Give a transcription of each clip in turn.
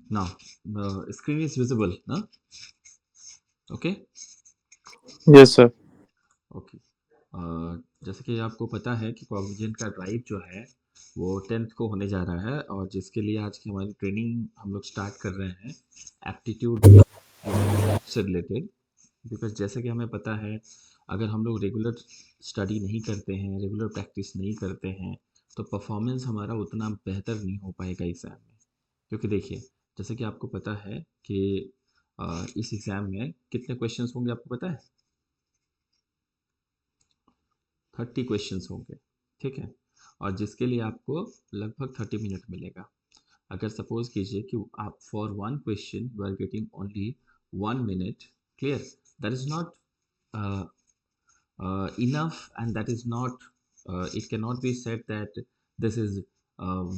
Now the screen is visible, no? Okay. Yes, sir. Okay. जैसे कि आपको पता है कि कॉग्निजेंट का ड्राइव जो है वो 10th को होने जा रहा है, और जिसके लिए आज की हमारी ट्रेनिंग हम लोग स्टार्ट कर रहे हैं एप्टीट्यूड से रिलेटेड। बिकॉज जैसे कि हमें पता है, अगर हम लोग रेगुलर स्टडी नहीं करते हैं, रेगुलर प्रैक्टिस नहीं करते हैं, तो परफॉर्मेंस हमारा उतना बेहतर नहीं हो पाएगा एग्ज़ाम में। क्योंकि देखिए, जैसे कि आपको पता है कि इस एग्ज़ाम में कितने क्वेश्चंस होंगे आपको पता है? 30 क्वेश्चंस होंगे, ठीक है? और जिसके लिए आपको लगभग 30 मिनट मिलेगा। अगर सपोज कीजिए कि आप for one question you are getting only 1 minute, clear, that is not enough, and that is not, it cannot be said that this is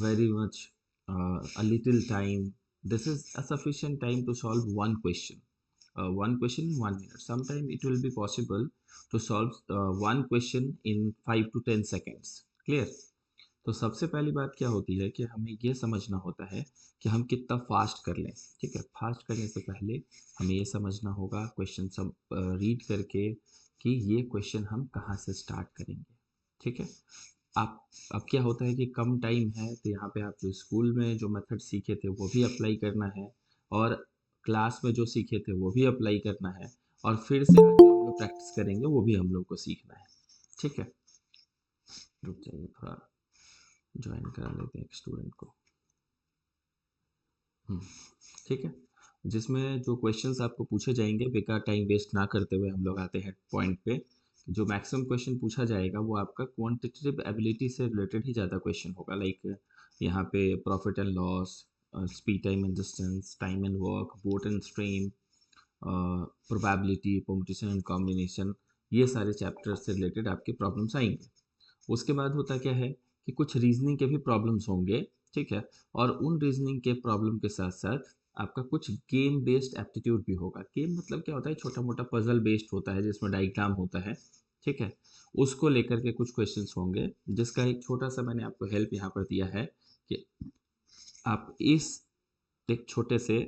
very much a little time. This is a sufficient time to solve one question in 1 minute. Sometime it will be possible to solve one question in 5 to 10 seconds, clear? तो सबसे पहली बात क्या होती है कि हमें ये समझना होता है कि हम कितना फास्ट कर लें। ठीक है, फास्ट करने से पहले हमें ये समझना होगा क्वेश्चन सब रीड करके कि ये क्वेश्चन हम कहाँ से स्टार्ट करेंगे। ठीक है, आप अब क्या होता है कि कम टाइम है, तो यहाँ पे आप जो स्कूल में जो मेथड सीखे थे वो भी अप्लाई करना है, और क्लास में जो सीखे थे वो भी अप्लाई करना है, और फिर से आज जो हम लोग प्रैक्टिस करेंगे वो भी हम लोग को सीखना है। ठीक है, रुक जाइए, थोड़ा ज्वाइन करा लेते हैं एक स्टूडेंट को। हम्म, ठीक है। जिसमें जो क्वेश्चंस आपको पूछे जाएंगे, बेकार टाइम वेस्ट ना करते हुए हम लोग आते हैं पॉइंट पे। जो मैक्सिमम क्वेश्चन पूछा जाएगा वो आपका क्वांटिटेटिव एबिलिटी से रिलेटेड ही ज़्यादा क्वेश्चन होगा। लाइक यहाँ पे profit and loss, speed time and distance, time and work, boat and stream, probability, permutation and combination, ये सारे चैप्टर से रिलेटेड आपके प्रॉब्लम्स आएंगे। उसके बाद होता क्या है कि कुछ रीजनिंग के भी प्रॉब्लम्स होंगे, ठीक है? और उन रीजनिंग के प्रॉब्लम के साथ साथ आपका कुछ गेम बेस्ड एप्टीट्यूड भी होगा। गेम मतलब क्या होता है? छोटा मोटा पजल बेस्ड होता है जिसमें डायग्राम होता है, ठीक है? उसको लेकर के कुछ क्वेश्चंस होंगे, जिसका एक छोटा सा मैंने आपको हेल्प यहाँ पर दिया है कि आप इस एक छोटे से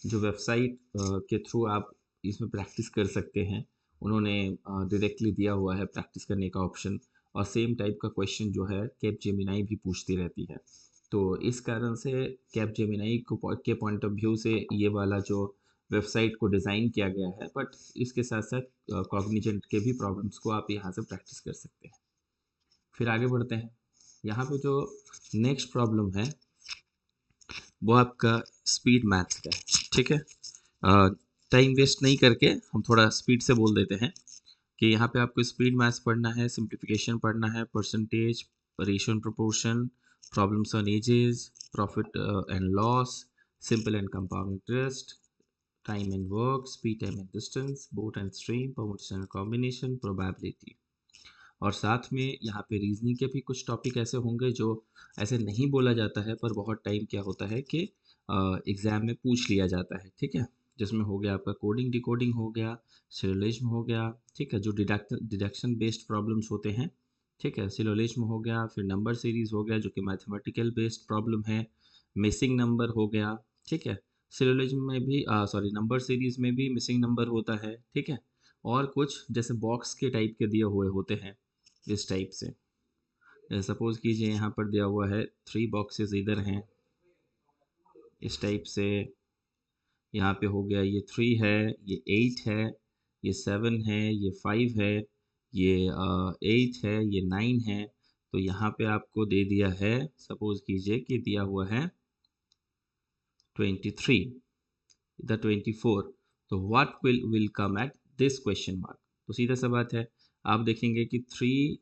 जो वेबसाइट के थ्रू आप इसमें प्रैक्टिस कर सकते हैं। उन्होंने डायरेक्टली दिया हुआ है प्रैक्टिस करने का ऑप्शन, और सेम टाइप का क्वेश्चन जो है कैप जेमिनाई भी पूछती रहती है। तो इस कारण से कैप जेमिनाई को के पॉइंट ऑफ व्यू से ये वाला जो वेबसाइट को डिज़ाइन किया गया है, बट इसके साथ साथ कॉग्निजेंट के भी प्रॉब्लम्स को आप यहाँ से प्रैक्टिस कर सकते हैं। फिर आगे बढ़ते हैं। यहाँ पे जो नेक्स्ट प्रॉब्लम है वो आपका स्पीड मैथ्स का है, ठीक है? टाइम वेस्ट नहीं करके हम थोड़ा स्पीड से बोल देते हैं कि यहाँ पे आपको स्पीड मैथ्स पढ़ना है, सिंप्लीफिकेशन पढ़ना है, percentage, ratio and proportion, problems on edges, profit and loss, simple and compound interest, time and work, speed time and distance, boat and stream, permutation and combination, probability. और साथ में यहाँ पे reasoning के भी कुछ टॉपिक ऐसे होंगे जो ऐसे नहीं बोला जाता है, पर बहुत टाइम क्या होता है कि एग्ज़ाम में पूछ लिया जाता है, ठीक है? जिसमें हो गया आपका कोडिंग डिकोडिंग हो गया, सिलोजिज्म हो गया, ठीक है? जो डिडक्शन बेस्ड प्रॉब्लम्स होते हैं, ठीक है? सिलोजिज्म हो गया, फिर नंबर सीरीज हो गया जो कि मैथमेटिकल बेस्ड प्रॉब्लम है, मिसिंग नंबर हो गया, ठीक है? सिलोजिज्म में भी सॉरी, नंबर सीरीज में भी मिसिंग नंबर होता है, ठीक है? और कुछ जैसे बॉक्स के टाइप के दिए हुए होते हैं इस टाइप से। सपोज कीजिए यहाँ पर दिया हुआ है 3 बॉक्सेस इधर हैं इस टाइप से। यहाँ पे हो गया ये 3 है, ये 8 है, ये 7 है, ये 5 है, ये 8 है, ये 9 है। तो यहाँ पे आपको दे दिया है, सपोज कीजिए कि दिया हुआ है 23, इधर 24। तो what will come at this question mark? तो सीधा सा बात है, आप देखेंगे कि 3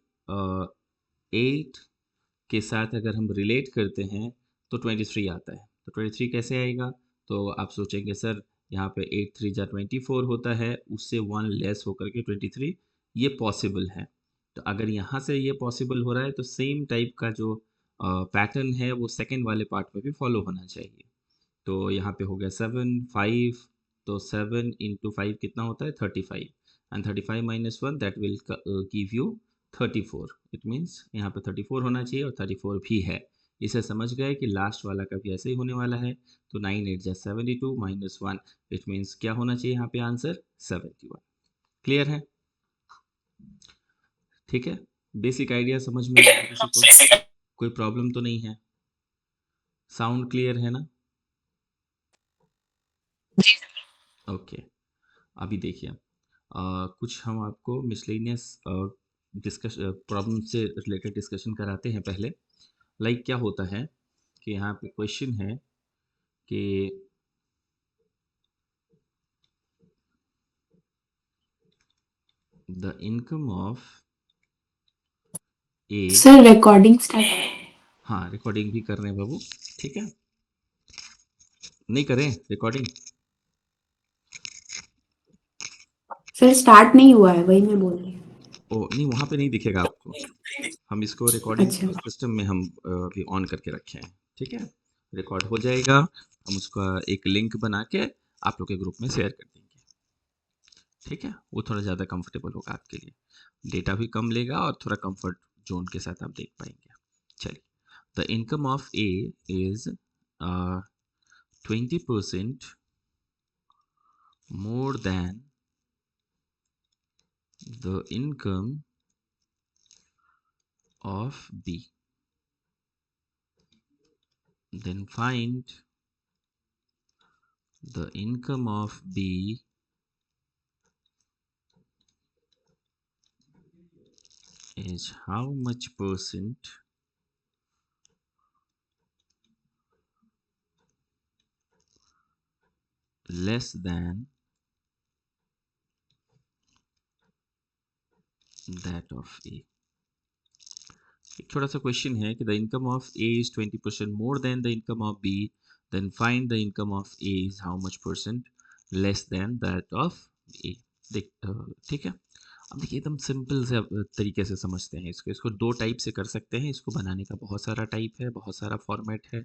8 के साथ अगर हम रिलेट करते हैं तो 23 आता है। तो 23 कैसे आएगा? तो आप सोचेंगे सर यहाँ पे 8 3 जा 24 होता है, उससे 1 लेस होकर के 23, ये पॉसिबल है। तो अगर यहाँ से ये पॉसिबल हो रहा है तो सेम टाइप का जो पैटर्न है वो सेकंड वाले पार्ट में भी फॉलो होना चाहिए। तो यहाँ पे हो गया 7 5, तो 7 इंटू 5 कितना होता है? 35, and 35 minus 1 that will give you 34। It means यहाँ पे 34 होना चाहिए, और 34 भी है। इसे समझ गए कि लास्ट वाला का भी ऐसे ही होने वाला है। तो 9 8 जा 72 माइनस 1, इट मीन्स क्या होना चाहिए यहाँ पे आंसर 71। क्लियर है? ठीक है, बेसिक आइडिया समझ में आया किसी को? कोई प्रॉब्लम तो नहीं है? साउंड क्लियर है ना? ओके। अभी देखिए, कुछ हम आपको मिसलेनियस डिस्कस प्रॉब्लम से रिलेटेड डिस्कशन कराते हैं पहले। लाइक क्या होता है कि यहाँ पे क्वेश्चन है कि the income of A. Sir recording start. हाँ, रिकॉर्डिंग भी कर रहे हैं बाबू, ठीक है, नहीं करें रिकॉर्डिंग? सर स्टार्ट नहीं हुआ है, वही मैं बोल रही हूँ। ओ नहीं, वहाँ पे नहीं दिखेगा आपको। हम इसको रिकॉर्डिंग अच्छा सिस्टम में हम अभी ऑन करके रखे हैं, ठीक है। रिकॉर्ड हो जाएगा, हम उसका एक लिंक बना के आप लोग के ग्रुप में शेयर कर देंगे, ठीक है। वो थोड़ा ज़्यादा कंफर्टेबल होगा आपके लिए, डेटा भी कम लेगा और थोड़ा कंफर्ट जोन के साथ आप देख पाएंगे। चलिए, the income of A is 20% more than the income of B. Then find the income of B is how much percent less than that of A. एक छोटा सा क्वेश्चन है कि the income of A is 20% more than the income of B, then find the income of A is how much percent less than that of A. देख ठीक है। अब देखिए, एकदम सिंपल से तरीके से समझते हैं इसको। इसको दो टाइप से कर सकते हैं। इसको बनाने का बहुत सारा टाइप है, बहुत सारा फॉर्मेट है,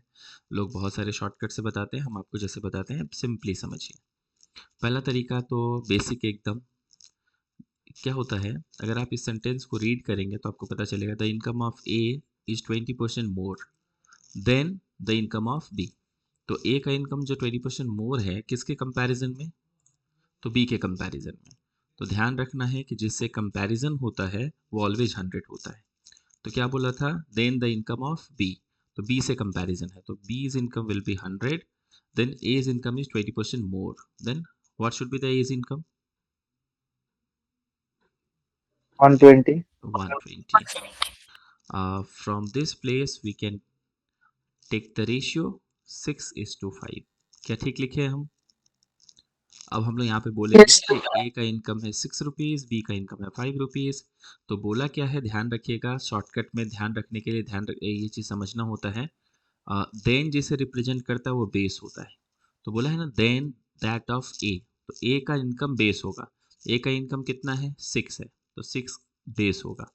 लोग बहुत सारे शॉर्टकट से बताते हैं। हम आपको जैसे बताते हैं सिंपली समझिए। पहला तरीका तो बेसिक एकदम। क्या होता है, अगर आप इस सेंटेंस को रीड करेंगे तो आपको पता चलेगा the income of A is 20% more than the income of B. तो ए का इनकम जो 20% मोर है, किसके कंपैरिजन में? तो बी के कंपैरिजन में। तो ध्यान रखना है कि जिससे कंपैरिजन होता है वो ऑलवेज 100 होता है। तो क्या बोला था? Than the income of B. तो बी से कंपैरिजन है, तो B's income will be 100, then A's income is 20% more, then what should be the A's income? 120. 120. From this place we can take the ratio 6:5। क्या ठीक लिखे हैं हम? अब हम लोग यहाँ पे बोलेंगे कि ए का इनकम है 6 रुपीज़, बी का इनकम है 5 रुपीज़। तो बोला क्या है, ध्यान रखिएगा, शॉर्टकट में ध्यान रखने के लिए ये चीज़ समझना होता है। देन जिसे रिप्रेजेंट करता है वो बेस होता है। तो बोला है ना, देन दैट ऑफ ए, तो ए का इनकम बेस होगा। ए का इनकम कितना है? 6 है, तो 6 बेस होगा।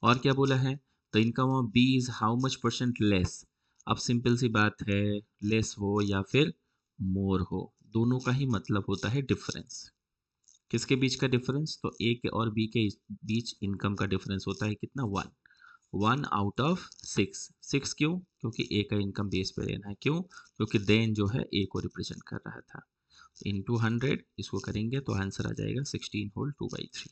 और क्या बोला है? The income of B is how much percent less. अब सिंपल सी बात है, लेस हो या फिर मोर हो, दोनों का ही मतलब होता है डिफरेंस। किसके बीच का डिफरेंस? तो ए के और बी के बीच इनकम का डिफरेंस होता है कितना? 1। 1 आउट ऑफ 6। 6 क्यों? क्योंकि ए का इनकम बेस पे लेना है। क्यों? क्योंकि देन जो है ए को रिप्रेजेंट कर रहा था। इंटू 100 इसको करेंगे तो आंसर आ जाएगा 16 होल 2/3।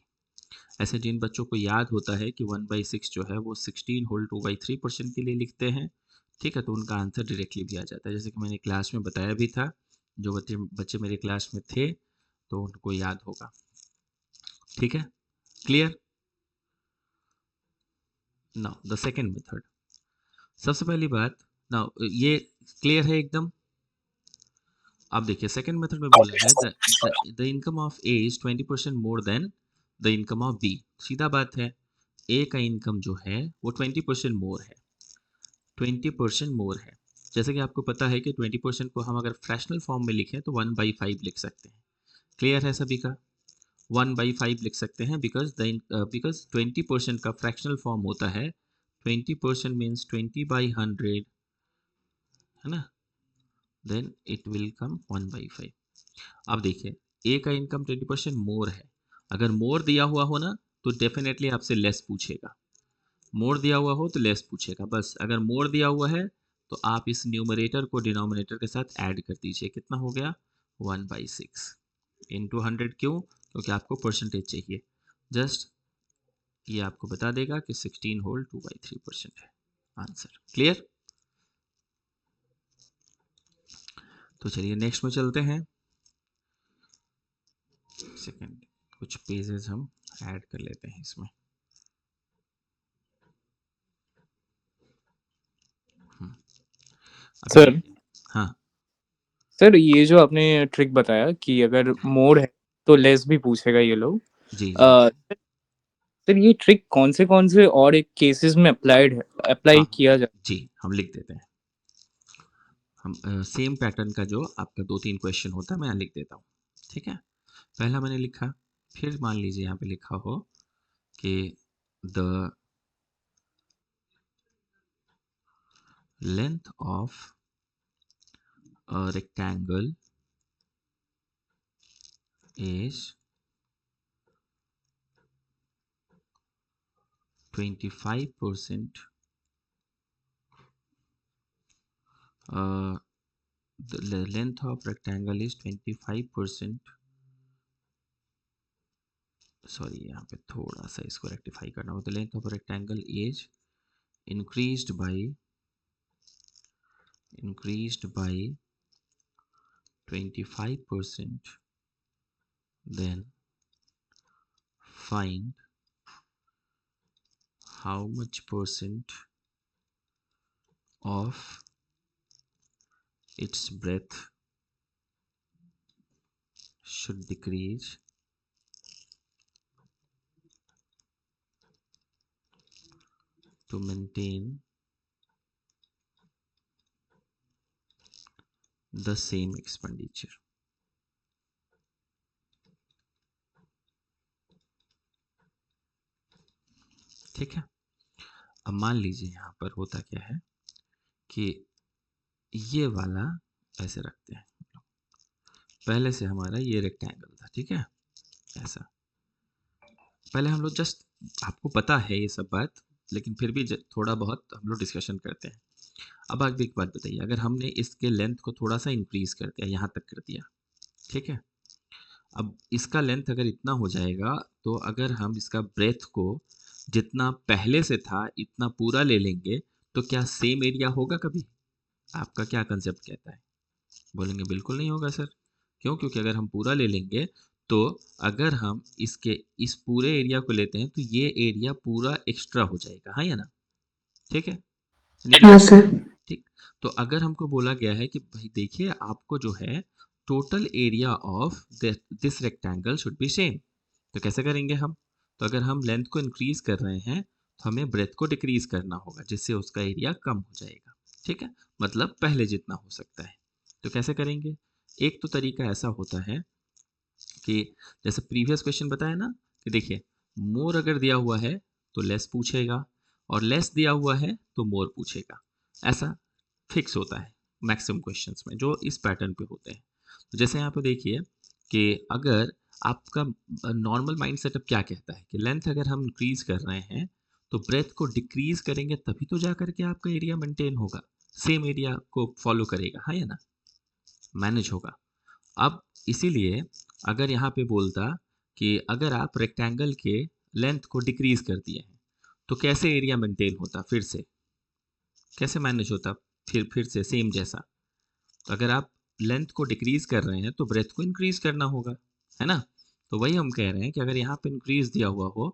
ऐसे जिन बच्चों को याद होता है कि 1/6 जो है वो 16 होल 2/3% के लिए लिखते हैं, ठीक है, तो उनका आंसर डायरेक्टली भी आ जाता है। जैसे कि मैंने क्लास में बताया भी था, जो बच्चे बच्चे मेरे क्लास में थे तो उनको याद होगा। ठीक है, clear? Now the second method. सबसे पहली बात, नाउ ये क्लियर है एकदम? अब देखिए, सेकेंड मेथड में बोला है the income of A is 20% more than the income of B. सीधा बात है, ए का इनकम जो है वो 20% मोर है। 20% मोर है। जैसे कि आपको पता है कि 20% को हम अगर फ्रैक्शनल फॉर्म में लिखें तो 1/5 लिख सकते हैं। क्लियर है सभी का? 1/5 लिख सकते हैं, बिकॉज 20% का फ्रैक्शनल फॉर्म होता है 20% मीन्स 20/100, है ना? Then it will come 1/5। अब देखिए, ए का इनकम 20% मोर है। अगर मोर दिया हुआ हो ना तो डेफिनेटली आपसे लेस पूछेगा। मोर दिया हुआ हो तो लेस पूछेगा, बस। अगर मोर दिया हुआ है तो आप इस न्यूमरेटर को डिनोमिनेटर के साथ ऐड कर दीजिए। कितना हो गया? 1/6 इंटू 100। क्यों? क्योंकि आपको परसेंटेज चाहिए। जस्ट ये आपको बता देगा कि 16 होल 2/3% है आंसर। क्लियर? तो चलिए नेक्स्ट में चलते हैं। सेकंड, कुछ पेजेस हम ऐड कर लेते हैं इसमें। अभी सर देखिए। हाँ सर ये जो आपने ट्रिक बताया कि अगर मोड है तो लेस भी पूछेगा ये लोग। जी जी। सर ये ट्रिक कौन से और एक केसेस में अप्लाई हाँ किया जाए? जी, हम लिख देते हैं। हम सेम पैटर्न का जो आपका 2-3 क्वेश्चन होता है मैं यहाँ लिख देता हूँ। ठीक है, पहला मैंने लिखा, फिर मान लीजिए यहाँ पे लिखा हो कि the length of a rectangle is 25%. The length of rectangle is 25%. Sorry, यहाँ पे थोड़ा सा इसको रेक्टिफाई करना होगा। The length of rectangle is increased by 25%, then find how much percent of its breadth should decrease to maintain the same expenditure. ठीक है, अब मान लीजिए यहाँ पर होता क्या है कि ये वाला ऐसे रखते हैं। पहले से हमारा ये रेक्टेंगल था, ठीक है, ऐसा। पहले हम लोग जस्ट, आपको पता है ये सब बात, लेकिन फिर भी थोड़ा बहुत हम लोग डिस्कशन करते हैं। अब आप एक बात बताइए, अगर हमने इसके लेंथ को थोड़ा सा इंक्रीज कर दिया, यहाँ तक कर दिया, ठीक है, अब इसका लेंथ अगर इतना हो जाएगा, तो अगर हम इसका ब्रेथ को जितना पहले से था इतना पूरा ले लेंगे, तो क्या सेम एरिया होगा कभी? आपका क्या कंसेप्ट कहता है? बोलेंगे बिल्कुल नहीं होगा सर। क्यों? क्योंकि अगर हम पूरा ले लेंगे, तो अगर हम इसके इस पूरे एरिया को लेते हैं तो ये एरिया पूरा एक्स्ट्रा हो जाएगा, हाँ या ना? ठीक है, हाँ निकल। सर। ठीक, तो अगर हमको बोला गया है कि भाई देखिए आपको जो है total area of this rectangle should be same, तो कैसे करेंगे हम? तो अगर हम लेंथ को इंक्रीज कर रहे हैं तो हमें ब्रेथ को डिक्रीज करना होगा, जिससे उसका एरिया कम हो जाएगा। ठीक है, मतलब पहले जितना हो सकता है। तो कैसे करेंगे? एक तो तरीका ऐसा होता है कि जैसे प्रीवियस क्वेश्चन बताया ना, कि देखिए मोर अगर दिया हुआ है तो लेस पूछेगा, और लेस दिया हुआ है तो मोर पूछेगा। ऐसा फिक्स होता है मैक्सिमम क्वेश्चंस में जो इस पैटर्न पे होते हैं। तो जैसे यहाँ पे देखिए कि अगर आपका नॉर्मल माइंड सेटअप क्या कहता है कि लेंथ अगर हम इंक्रीज कर रहे हैं तो ब्रेथ को डिक्रीज करेंगे, तभी तो जा करके आपका एरिया मेंटेन होगा, सेम एरिया को फॉलो करेगा, हाँ या ना, मैनेज होगा। अब इसीलिए अगर यहाँ पे बोलता कि अगर आप रेक्टेंगल के लेंथ को डिक्रीज कर दिए हैं तो कैसे एरिया मेंटेन होता, फिर से कैसे मैनेज होता, फिर से सेम जैसा। तो अगर आप लेंथ को डिक्रीज कर रहे हैं तो ब्रेथ को इंक्रीज करना होगा, है ना? तो वही हम कह रहे हैं कि अगर यहाँ पे इंक्रीज दिया हुआ हो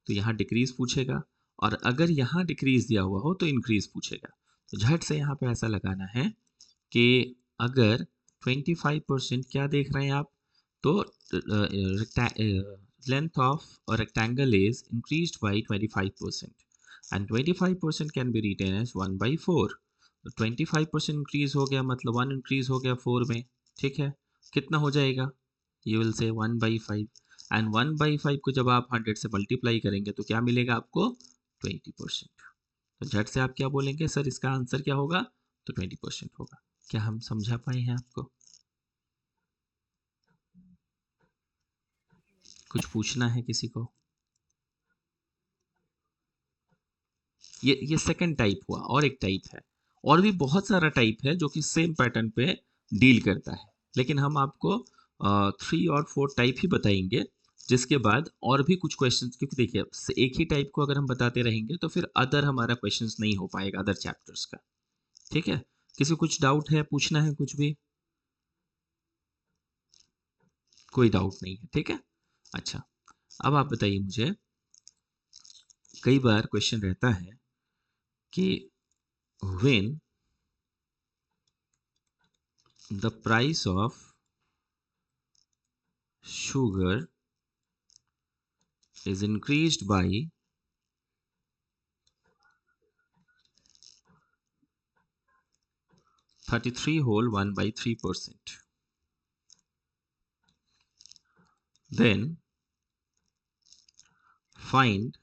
तो यहाँ डिक्रीज पूछेगा, और अगर यहाँ डिक्रीज दिया हुआ हो तो इंक्रीज पूछेगा। तो झट से यहाँ पे ऐसा लगाना है कि अगर 25% क्या देख रहे हैं आप, तो length of rectangle is increased by 25%, and 25% can be written as 1/4। तो 25% इंक्रीज हो गया मतलब 1 इंक्रीज हो गया 4 में। ठीक है, कितना हो जाएगा? यू विल से 1/5, एंड 1/5 को जब आप 100 से मल्टीप्लाई करेंगे तो क्या मिलेगा आपको? 20%। तो झट से आप क्या बोलेंगे, सर इसका आंसर क्या होगा? तो 20% होगा। क्या हम समझा पाए हैं आपको? कुछ पूछना है किसी को? ये सेकंड टाइप हुआ, और एक टाइप है, और भी बहुत सारा टाइप है जो कि सेम पैटर्न पे डील करता है, लेकिन हम आपको 3 और 4 टाइप ही बताएंगे, जिसके बाद और भी कुछ क्वेश्चंस, क्योंकि देखिए एक ही टाइप को अगर हम बताते रहेंगे तो फिर अदर हमारा क्वेश्चंस नहीं हो पाएगा अदर चैप्टर्स का। ठीक है, किसी को कुछ डाउट है, पूछना है कुछ भी? कोई डाउट नहीं है, ठीक है। अच्छा, अब आप बताइए मुझे, कई बार क्वेश्चन रहता है कि when the price of sugar is increased by 33 whole 1 by 3%, then find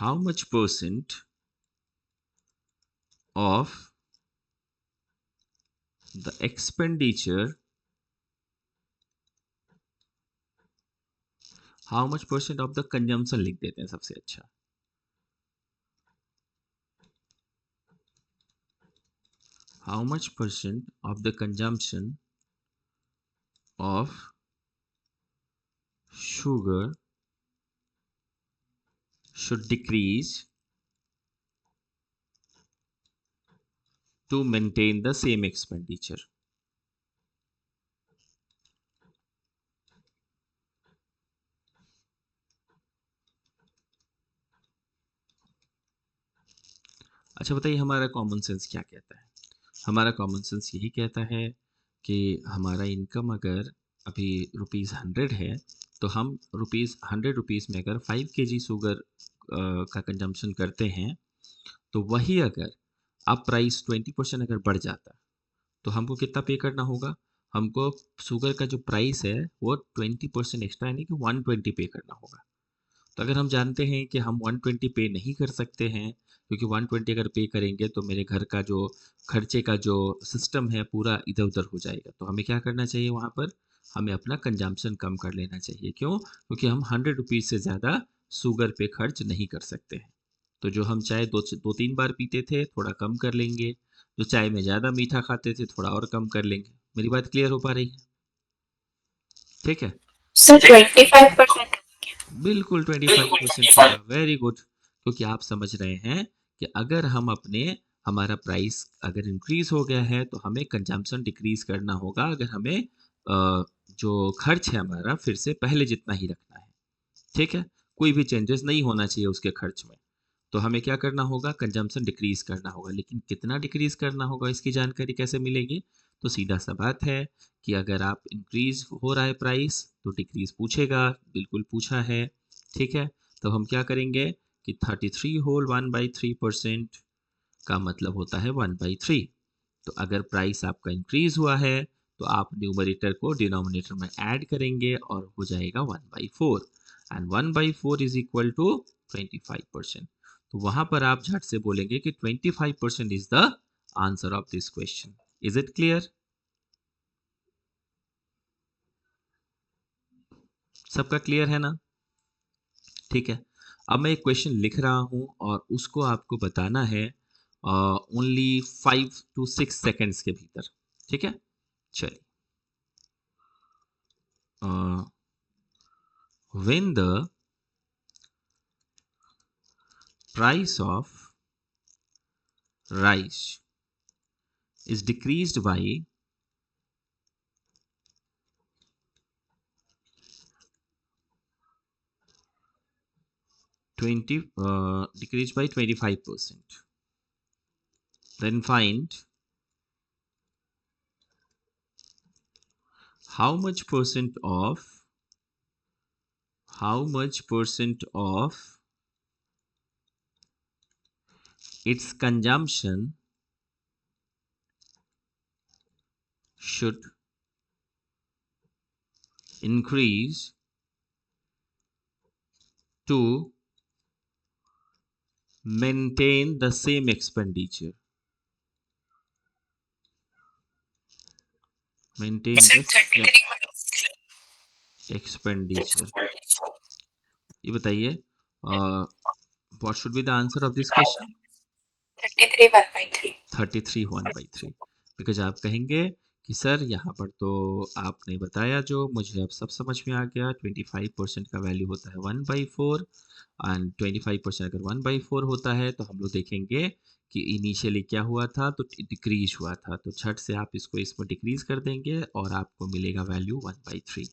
how much percent of the expenditure, how much percent of the consumption लिख देते हैं सबसे अच्छा। How much percent of the consumption of sugar should decrease to maintain the same expenditure? अच्छा बताइए, हमारा common sense क्या कहता है? हमारा कॉमन सेंस यही कहता है कि हमारा इनकम अगर अभी ₹100 है, तो हम ₹100 में अगर 5 केजी शुगर का कंजम्पशन करते हैं, तो वही अगर अब प्राइस 20% अगर बढ़ जाता, तो हमको कितना पे करना होगा? हमको शुगर का जो प्राइस है वो 20% एक्स्ट्रा यानी कि 120 पे करना होगा। तो अगर हम जानते हैं कि हम 120 पे नहीं कर सकते हैं, क्योंकि 120 अगर पे करेंगे तो मेरे घर का जो खर्चे का जो सिस्टम है पूरा इधर-उधर हो जाएगा। तो हमें क्या करना चाहिए वहाँ पर? हमें अपना कंजम्पशन कम कर लेना चाहिए। क्यों? क्योंकि हम ₹100 से ज़्यादा शुगर पे खर्च नहीं कर सकते हैं। तो जो हम चाय 2-3 बार पीते थे, थोड़ा कम कर लेंगे। जो चाय में ज़्यादा मीठा खाते थे, थोड़ा और कम कर लेंगे। मेरी बात क्लियर हो पा रही है? ठीक है? सर 25%। बिल्कुल 25% होगा, वेरी गुड। क्योंकि आप समझ रहे हैं कि अगर हम अपने हमारा प्राइस अगर इंक्रीज हो गया है तो हमें कंजम्पशन डिक्रीज करना होगा, अगर हमें जो खर्च है हमारा फिर से पहले जितना ही रखना है। ठीक है, कोई भी चेंजेस नहीं होना चाहिए उसके खर्च में। तो हमें क्या करना होगा? कंजम्पशन डिक्रीज करना होगा, लेकिन कितना डिक्रीज करना होगा इसकी जानकारी कैसे मिलेगी? तो सीधा सा बात है कि अगर आप इंक्रीज हो रहा है प्राइस तो डिक्रीज पूछेगा, बिल्कुल पूछा है। ठीक है, तो हम क्या करेंगे कि 33 होल 1/3% का मतलब होता है 1/3। तो अगर प्राइस आपका इंक्रीज हुआ है तो आप न्यूमरेटर को डिनोमिनेटर में ऐड करेंगे और हो जाएगा 1/4, एंड 1/4 इज इक्वल टू 25%। तो वहां पर आप झट से बोलेंगे कि 25% is the answer of this question. Is it clear? सबका क्लियर है ना? ठीक है, अब मैं एक क्वेश्चन लिख रहा हूं और उसको आपको बताना है ओनली 5 to 6 सेकेंड्स के भीतर। ठीक है, चलिए। When the price of rice is decreased by 25%, then find how much percent of its consumption should increase to maintain the same expenditure. Maintain the same expenditure. ये बताइए, what should be the answer of this question? 33 1/3 because आप कहेंगे कि sir यहाँ पर तो आपने बताया जो मुझे अब सब समझ में आ गया 25% का वैल्यू होता है 1/4 एंड 25% अगर 1/4 होता है तो हम लोग देखेंगे कि इनिशियली क्या हुआ था तो डिक्रीज हुआ था तो झट से आप इसको इसमें डिक्रीज कर देंगे और आपको मिलेगा वैल्यू 1/3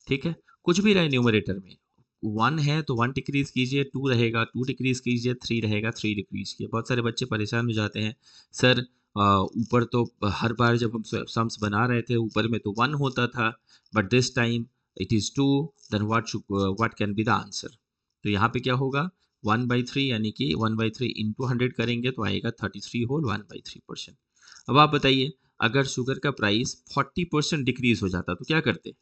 ठीक है कुछ भी रहे न्यूमरेटर में 1 है तो 1 डिक्रीज कीजिए 2 रहेगा 2 डिक्रीज कीजिए 3 रहेगा 3 डिक्रीज कीजिए बहुत सारे बच्चे परेशान हो जाते हैं सर ऊपर तो हर बार जब हम सम्स बना रहे थे ऊपर में तो 1 होता था but this time it is 2 then what can be the answer तो यहाँ पे क्या होगा 1/3 यानी कि 1/3 इंटू 100 करेंगे तो आएगा 33 होल 1/3%। अब आप बताइए अगर शुगर का प्राइस 40% डिक्रीज हो जाता तो क्या करते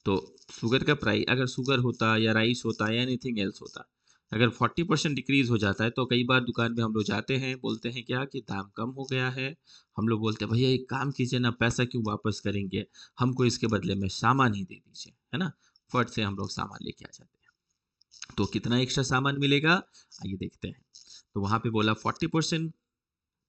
तो शुगर का प्राइस अगर शुगर होता या राइस होता या एनीथिंग एल्स होता अगर 40% डिक्रीज हो जाता है तो कई बार दुकान में हम लोग जाते हैं बोलते हैं क्या कि दाम कम हो गया है हम लोग बोलते हैं भैया एक काम कीजिए ना पैसा क्यों वापस करेंगे हमको इसके बदले में सामान ही दे दीजिए है ना फट से हम लोग सामान लेके आ जाते हैं तो कितना एक्स्ट्रा सामान मिलेगा आइए देखते हैं तो वहाँ पे बोला 40%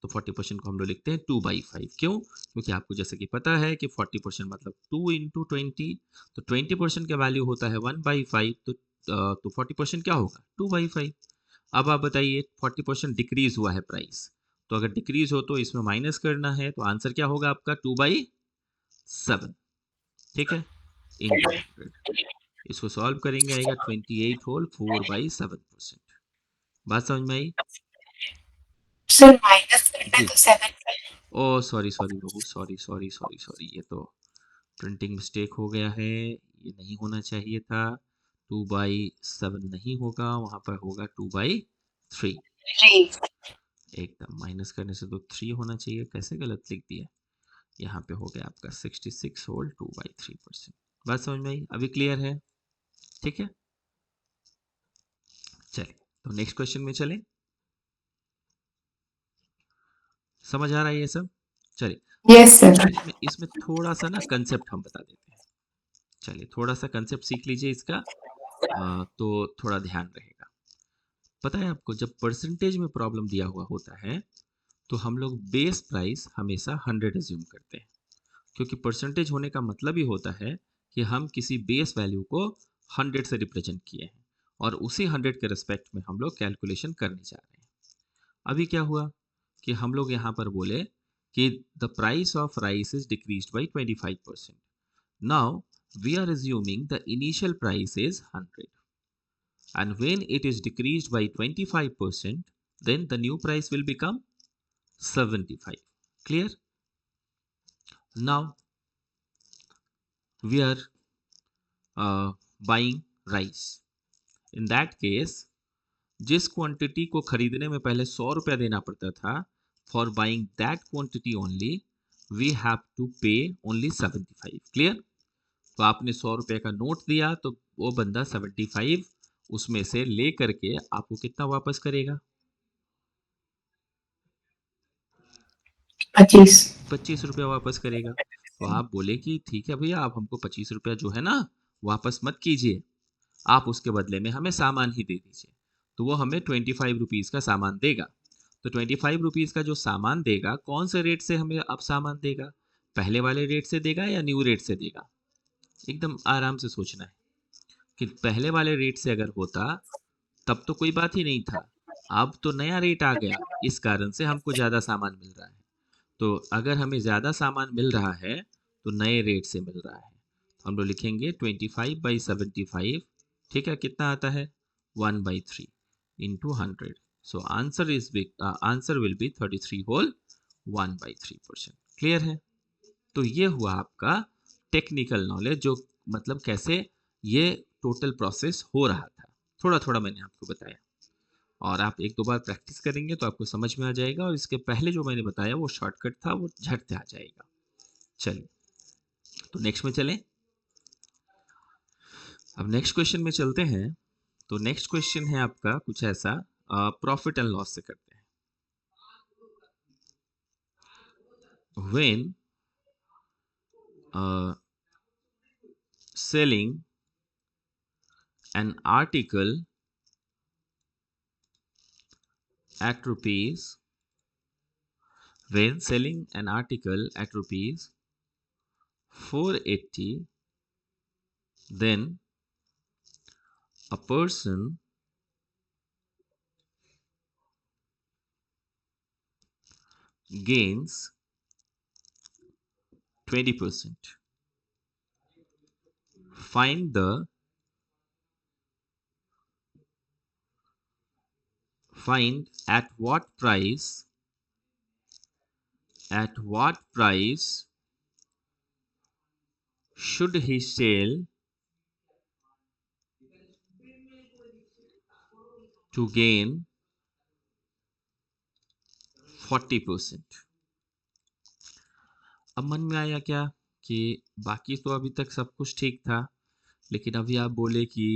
तो 40% को हम लोग लिखते हैं 2/5 क्यों क्योंकि आपको जैसे कि पता है कि 40% मतलब 2 इंटू 20 तो 20% का वैल्यू होता है 1/5 तो 40% क्या होगा 2/5 अब आप बताइए 40% डिक्रीज हुआ है प्राइस तो अगर डिक्रीज हो तो इसमें माइनस करना है तो आंसर क्या होगा आपका 2/7 ठीक है इंटू 100 इसको सॉल्व करेंगे आएगा 28 होल 4/7% बात समझ में आई सर माइनस करना है जी तो 7 ओ सॉरी सॉरी बहू सॉरी सॉरी सॉरी सॉरी ये तो प्रिंटिंग मिस्टेक हो गया है ये नहीं होना चाहिए था 2/7 नहीं होगा वहां पर होगा 2/3 एकदम माइनस करने से तो 3 होना चाहिए कैसे गलत लिख दिया यहाँ पे हो गया आपका 66 होल 2/3% बात समझ में आई अभी क्लियर है ठीक है चलिए तो नेक्स्ट क्वेश्चन में चलें समझ आ रहा है ये सब चलिए यस सर इसमें थोड़ा सा ना कंसेप्ट हम बता देते हैं चलिए थोड़ा सा कंसेप्ट सीख लीजिए इसका तो थोड़ा ध्यान रहेगा पता है आपको जब परसेंटेज में प्रॉब्लम दिया हुआ होता है तो हम लोग बेस प्राइस हमेशा 100 एज्यूम करते हैं क्योंकि परसेंटेज होने का मतलब ही होता है कि हम किसी बेस वैल्यू को 100 से रिप्रेजेंट किए हैं और उसी 100 के रिस्पेक्ट में हम लोग कैलकुलेशन करने जा रहे हैं अभी क्या हुआ कि हम लोग यहाँ पर बोले कि the price of rice is decreased by 25%। Now we are assuming the initial price is 100 and when it is decreased by 25% then the new price will become 75 clear now we are buying rice in that case जिस quantity को खरीदने में पहले 100 रुपया देना पड़ता था for buying that quantity only we have to pay only 75 clear तो आपने 100 रुपये का नोट दिया तो वो बंदा 75 उसमें से ले करके आपको कितना वापस करेगा 25 रुपया वापस करेगा तो आप बोले कि ठीक है भैया आप हमको 25 रुपया जो है ना वापस मत कीजिए आप उसके बदले में हमें सामान ही दे दीजिए तो वो हमें 25 रुपीज़ का सामान देगा तो 25 रुपीज़ का जो सामान देगा कौन से रेट से हमें अब सामान देगा पहले वाले रेट से देगा या न्यू रेट से देगा एकदम आराम से सोचना है कि पहले वाले रेट से अगर होता तब तो कोई बात ही नहीं था अब तो नया रेट आ गया इस कारण से हमको ज़्यादा सामान मिल रहा है तो अगर हमें ज़्यादा सामान मिल रहा है तो नए रेट से मिल रहा है तो हम लोग लिखेंगे 25/75 ठीक है कितना आता है 1/3 into 100 so answer will be 33 whole 1/3% clear है तो ये हुआ आपका टेक्निकल नॉलेज जो मतलब कैसे ये टोटल प्रोसेस हो रहा था थोड़ा थोड़ा मैंने आपको बताया और आप एक दो बार प्रैक्टिस करेंगे तो आपको समझ में आ जाएगा और इसके पहले जो मैंने बताया वो शॉर्टकट था वो झट से आ जाएगा चलिए तो नेक्स्ट में चलें अब नेक्स्ट क्वेश्चन में चलते हैं तो नेक्स्ट क्वेश्चन है आपका कुछ ऐसा प्रॉफिट एंड लॉस से करते हैं when selling an article at rupees, when selling an article at rupees 480, then a person gains 20%. Find at what price should he sell to gain 40%. अब मन में आया क्या कि बाकी तो अभी तक सब कुछ ठीक था, लेकिन अभी आप बोले कि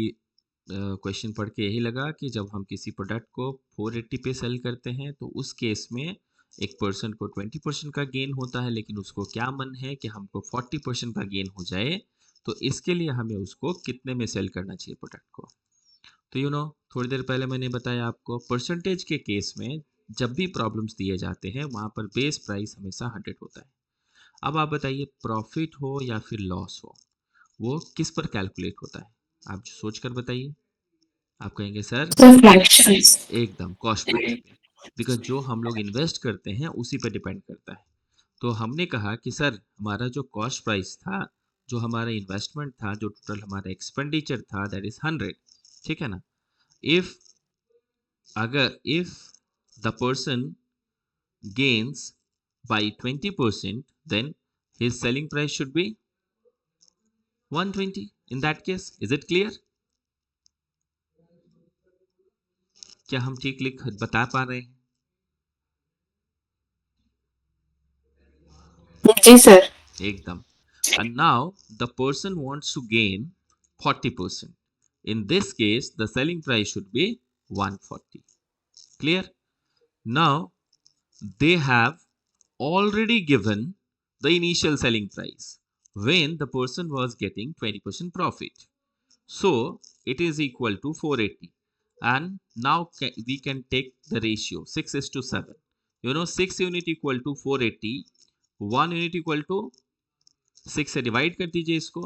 क्वेश्चन पढ़ के यही लगा कि जब हम किसी प्रोडक्ट को 480 पे सेल करते हैं तो उस केस में एक पर्सन को 20% का गेन होता है, लेकिन उसको क्या मन है कि हमको 40% का गेन हो जाए, तो इसके लिए हमें उसको कितने में सेल करना चाहिए प्रोडक्ट को। तो थोड़ी देर पहले मैंने बताया आपको, परसेंटेज के केस में जब भी प्रॉब्लम्स दिए जाते हैं वहाँ पर बेस प्राइस हमेशा 100 होता है। अब आप बताइए, प्रॉफिट हो या फिर लॉस हो, वो किस पर कैलकुलेट होता है? आप सोच कर बताइए। आप कहेंगे सर फ्रैक्शंस। एकदम कॉस्ट प्राइस पे, बिकॉज जो हम लोग इन्वेस्ट करते हैं उसी पे डिपेंड करता है। तो हमने कहा कि सर हमारा जो कॉस्ट प्राइस था, जो हमारा इन्वेस्टमेंट था, जो टोटल हमारा एक्सपेंडिचर था, दैट इज 100, ठीक है ना। If the person gains by 20%, then his selling price should be 120 in that case. Is it clear? क्या हम ठीक लिख बता पा रहे हैं? जी सर। एकदम। And now the person wants to gain 40%. In this case, the selling price should be 140. Clear? Now they have already given the initial selling price when the person was getting 20% profit. So it is equal to 480. And now we can take the ratio 6:7. 6 unit equal to 480, 1 unit equal to 6 से divide कर दीजिए इसको,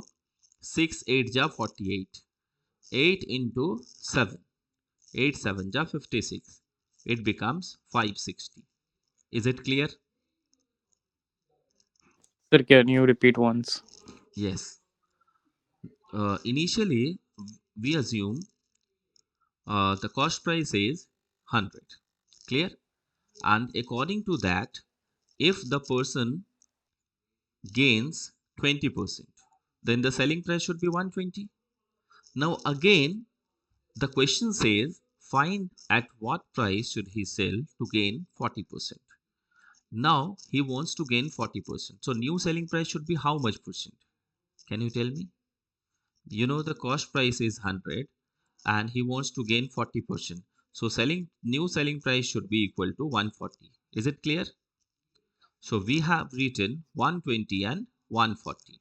6 8 जा 48, 8 into 7, 8 7 जा 56, it becomes 560. Is it clear? Sir, can you repeat once? Yes. Initially we assume the cost price is 100. Clear? And according to that, if the person gains 20%, then the selling price should be 120. Now again, the question says find at what price should he sell to gain 40%. Now he wants to gain 40%. So new selling price should be how much percent? Can you tell me? The cost price is 100 and he wants to gain 40%. So new selling price should be equal to 140. Is it clear? So we have written 120 and 140.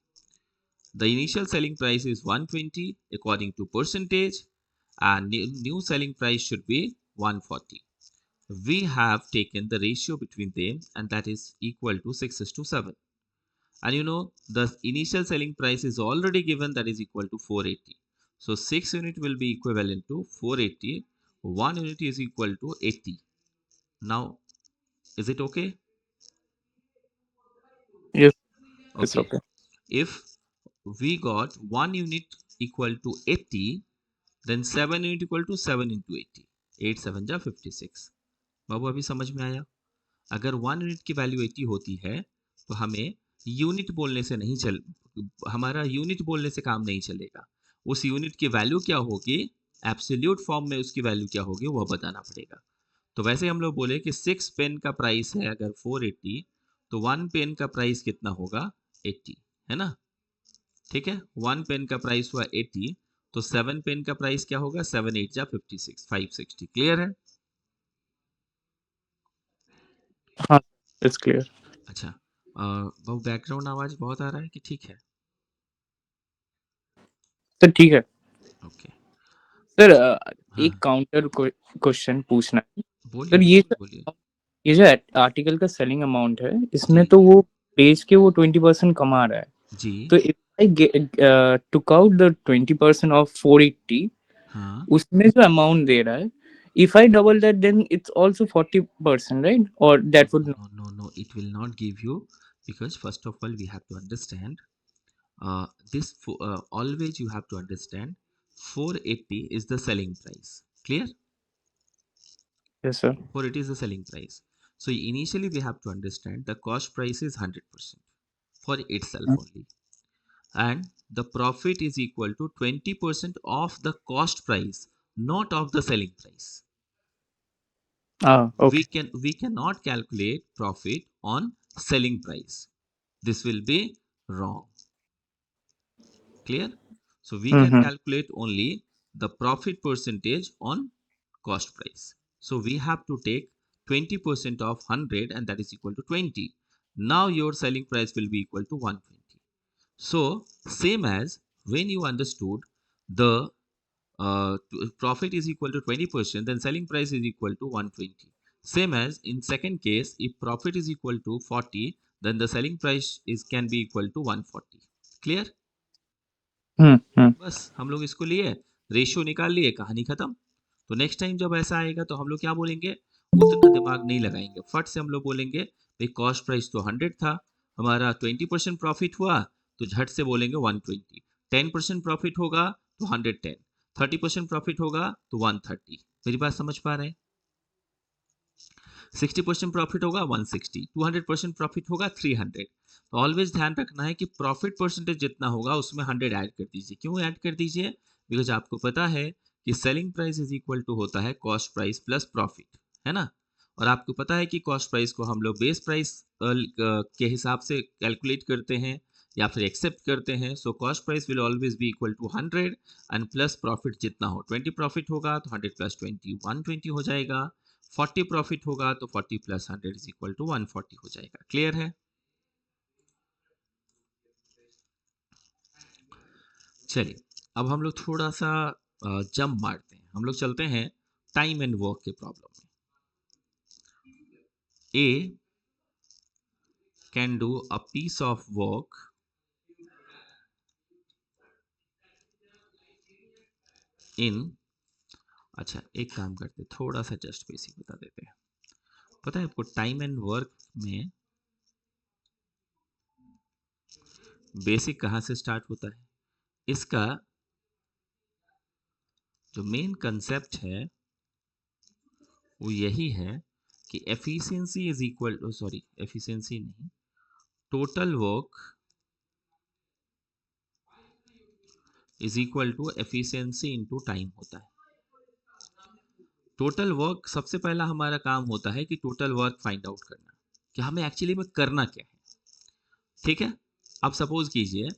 The initial selling price is 120 according to percentage, and new selling price should be 140. We have taken the ratio between them, and that is equal to 6:7. And the initial selling price is already given, that is equal to 480. So 6 unit will be equivalent to 480. 1 unit is equal to 80. Now, is it okay? Yes, it's Okay. okay. If we got 1 unit equal to 80, then 7 unit equal to 7 into 80. 8 7 जा 56. बाबू अभी समझ में आया? अगर 1 unit की value 80 होती है तो हमें यूनिट बोलने से हमारा यूनिट बोलने से काम नहीं चलेगा। उस यूनिट की वैल्यू क्या होगी, एब्सोल्यूट फॉर्म में उसकी वैल्यू क्या होगी, वह बताना पड़ेगा। तो वैसे हम लोग बोले कि 6 पेन का प्राइस है अगर 480, तो 1 पेन का प्राइस कितना होगा, 80, है ना। ठीक है, 1 पेन का प्राइस हुआ 80, तो 7 पेन का प्राइस क्या होगा, 7 8 जा 56, 560। क्लियर है? हाँ, it's clear. अच्छा, वो बैकग्राउंड आवाज बहुत आ रहा है कि ठीक है? सर ठीक है। ओके। सर हाँ एक काउंटर क्वेश्चन पूछना है बोलिए सर बिल्कुल बोलिए। ये जो आर्टिकल का सेलिंग अमाउंट है इसमें जी तो वो बेच के वो 20% कमा रहा है। जी तो if I took out the 20% of 480, हाँ उसमें जो अमाउंट दे रहा है, if I double that then it's also 40%, right? Or no that would not. no no no it will not give you, because first of all we have to understand always you have to understand 480 is the selling price. Clear? Yes, sir. 480 is the selling price. So initially we have to understand the cost price is 100% for itself only, and the profit is equal to 20% of the cost price, not of the selling price. Okay. We cannot calculate profit on selling price. This will be wrong. Clear? So we can Mm-hmm. calculate only the profit percentage on cost price. So we have to take 20% of 100, and that is equal to 20. Now your selling price will be equal to 120. So same as when you understood the profit is equal to 20%, then selling price is equal to 120. Same as in second case, if profit is equal to 40, then the selling price is can be equal to 140. Clear? Mm-hmm. बस हम लोग इसको लिए, ratio निकाल लिए, कहानी खत्म। तो नेक्स्ट टाइम जब ऐसा आएगा तो हम लोग क्या बोलेंगे, उतना दिमाग नहीं लगाएंगे, फट से हम लोग बोलेंगे भाई कॉस्ट प्राइस तो 100 था, हमारा 20% प्रॉफिट हुआ, तो झट से बोलेंगे 120। 10% प्रॉफिट होगा तो 110, 30% प्रॉफिट होगा तो 130। मेरी बात समझ पा रहे हैं? 60% प्रॉफिट होगा 160, 200% प्रॉफिट होगा 300। तो ऑलवेज ध्यान रखना है कि प्रॉफिट परसेंटेज जितना होगा उसमें 100 ऐड कर दीजिए। क्यों ऐड कर दीजिए? बिकॉज आपको पता है कि selling price is equal to होता है कॉस्ट प्राइस प्लस प्रॉफिट, है ना? और आपको पता है कि कॉस्ट प्राइस को हम लोग बेस प्राइस के हिसाब से कैलकुलेट करते हैं या फिर एक्सेप्ट करते हैं। So cost price will always be equal to 100 and plus profit जितना हो, 20 प्रॉफिट होगा तो 100 प्लस 20 120 हो जाएगा, 40 प्रॉफिट होगा तो 40 प्लस 100 इज इक्वल टू 140 हो जाएगा। क्लियर है? चलिए अब हम लोग थोड़ा सा जंप मारते हैं, हम लोग चलते हैं टाइम एंड वर्क के प्रॉब्लम में। A can do a piece of work in, अच्छा एक काम करते हैं, थोड़ा सा जस्ट बेसिक बता देते हैं। पता है आपको टाइम एंड वर्क में बेसिक कहाँ से स्टार्ट होता है? इसका जो मेन कंसेप्ट है वो यही है कि efficiency is equal to, sorry efficiency नहीं, total work is equal to efficiency into time होता है। टोटल वर्क सबसे पहला हमारा काम होता है कि टोटल वर्क फाइंड आउट करना कि हमें एक्चुअली में करना क्या है। ठीक है, अब सपोज कीजिए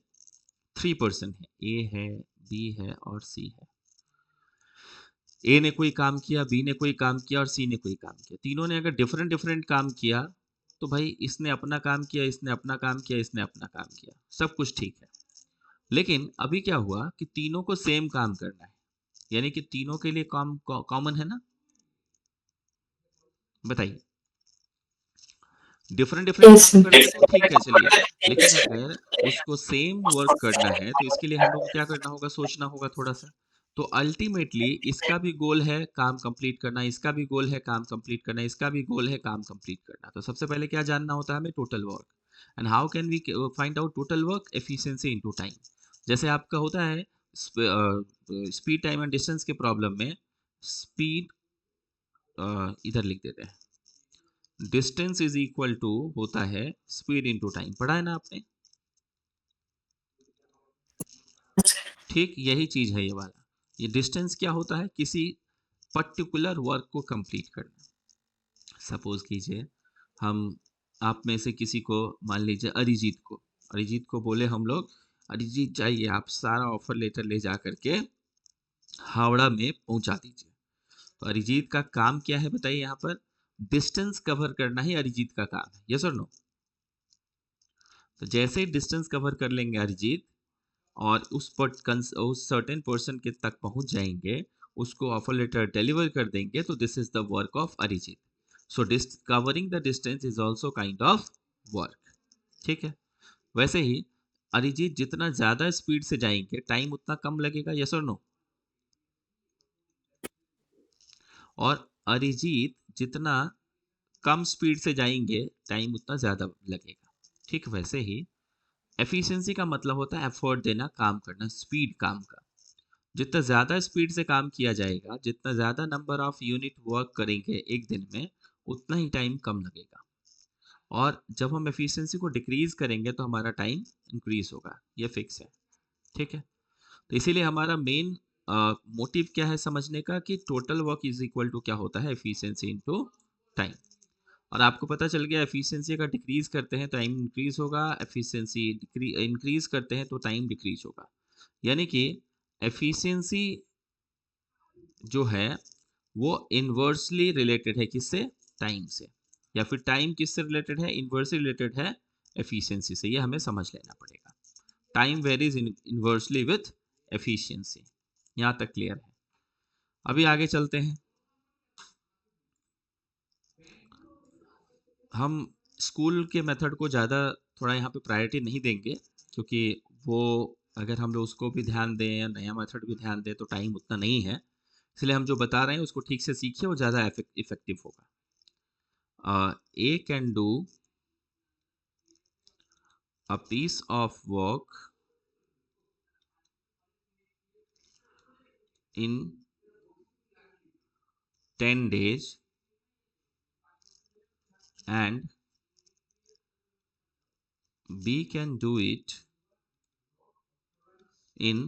3 पर्सन है, ए है, बी है और सी है। ए ने कोई काम किया, बी ने कोई काम किया और सी ने कोई काम किया। तीनों ने अगर डिफरेंट डिफरेंट काम किया तो भाई इसने अपना काम किया, इसने अपना काम किया, इसने अपना काम किया, सब कुछ ठीक है। लेकिन अभी क्या हुआ कि तीनों को सेम काम करना है, यानी कि तीनों के लिए काम कॉमन है ना? बताइए, डिफरेंट डिफरेंट Yes, काम sir. करते तो ठीक है चलिए, लेकिन अगर उसको सेम वर्क करना है तो इसके लिए हम लोग को क्या करना होगा, सोचना होगा थोड़ा सा। तो अल्टीमेटली इसका भी गोल है काम कंप्लीट करना, इसका भी गोल है काम कंप्लीट करना, इसका भी गोल है काम कंप्लीट करना। तो सबसे पहले क्या जानना होता है हमें, total work. And how can we find out total work? Efficiency into time. जैसे आपका होता है स्पीड टाइम एंड डिस्टेंस के प्रॉब्लम में, स्पीड इधर लिख देते हैं, डिस्टेंस इज इक्वल टू होता है स्पीड इनटू टाइम। पढ़ा है ना आपने? ठीक यही चीज है ये वाला। ये डिस्टेंस क्या होता है? किसी पर्टिकुलर वर्क को कंप्लीट करना। सपोज कीजिए हम आप में से किसी को, मान लीजिए अरिजीत को बोले हम लोग, अरिजीत जाइए आप सारा ऑफर लेटर ले जा करके हावड़ा में पहुंचा दीजिए। तो अरिजीत का काम क्या है बताइए? यहाँ पर डिस्टेंस कवर करना ही अरिजीत का काम है, यस और नो? तो जैसे ही डिस्टेंस कवर कर लेंगे अरिजीत और उस सर्टेन पर्सन के तक पहुंच जाएंगे, उसको ऑफर लेटर डिलीवर कर देंगे, तो this is the work of Arijit. So discovering the distance is also kind of work. ठीक है, वैसे ही अरिजीत जितना ज्यादा स्पीड से जाएंगे टाइम उतना कम लगेगा, यस और नो? और अरिजीत जितना कम स्पीड से जाएंगे टाइम उतना ज्यादा लगेगा। ठीक वैसे ही एफिशिएंसी का मतलब होता है एफर्ट देना, काम करना, स्पीड काम का। जितना ज़्यादा स्पीड से काम किया जाएगा, जितना ज़्यादा नंबर ऑफ यूनिट वर्क करेंगे एक दिन में, उतना ही टाइम कम लगेगा। और जब हम एफिशिएंसी को डिक्रीज करेंगे तो हमारा टाइम इंक्रीज होगा, ये फिक्स है। ठीक है, तो इसीलिए हमारा मेन मोटिव क्या है समझने का, कि total work is equal to क्या होता है, एफिशिएंसी इनटू टाइम। और आपको पता चल गया एफिशिएंसी अगर डिक्रीज करते हैं तो टाइम इंक्रीज होगा, एफिशिएंसी इंक्रीज करते हैं तो टाइम डिक्रीज होगा। यानी कि एफिशिएंसी जो है वो इन्वर्सली रिलेटेड है किससे, टाइम से, या फिर टाइम किससे रिलेटेड है, इन्वर्सली रिलेटेड है एफिशिएंसी से। ये हमें समझ लेना पड़ेगा। Time varies inversely with efficiency. यहाँ तक क्लियर है? अभी आगे चलते हैं। हम स्कूल के मेथड को ज़्यादा थोड़ा यहाँ पे प्रायोरिटी नहीं देंगे, क्योंकि वो अगर हम लोग उसको भी ध्यान दें या नया मेथड भी ध्यान दें तो टाइम उतना नहीं है। इसलिए हम जो बता रहे हैं उसको ठीक से सीखिए, वो ज़्यादा इफेक्टिव होगा। A can do a piece of work in 10 days and B can do it in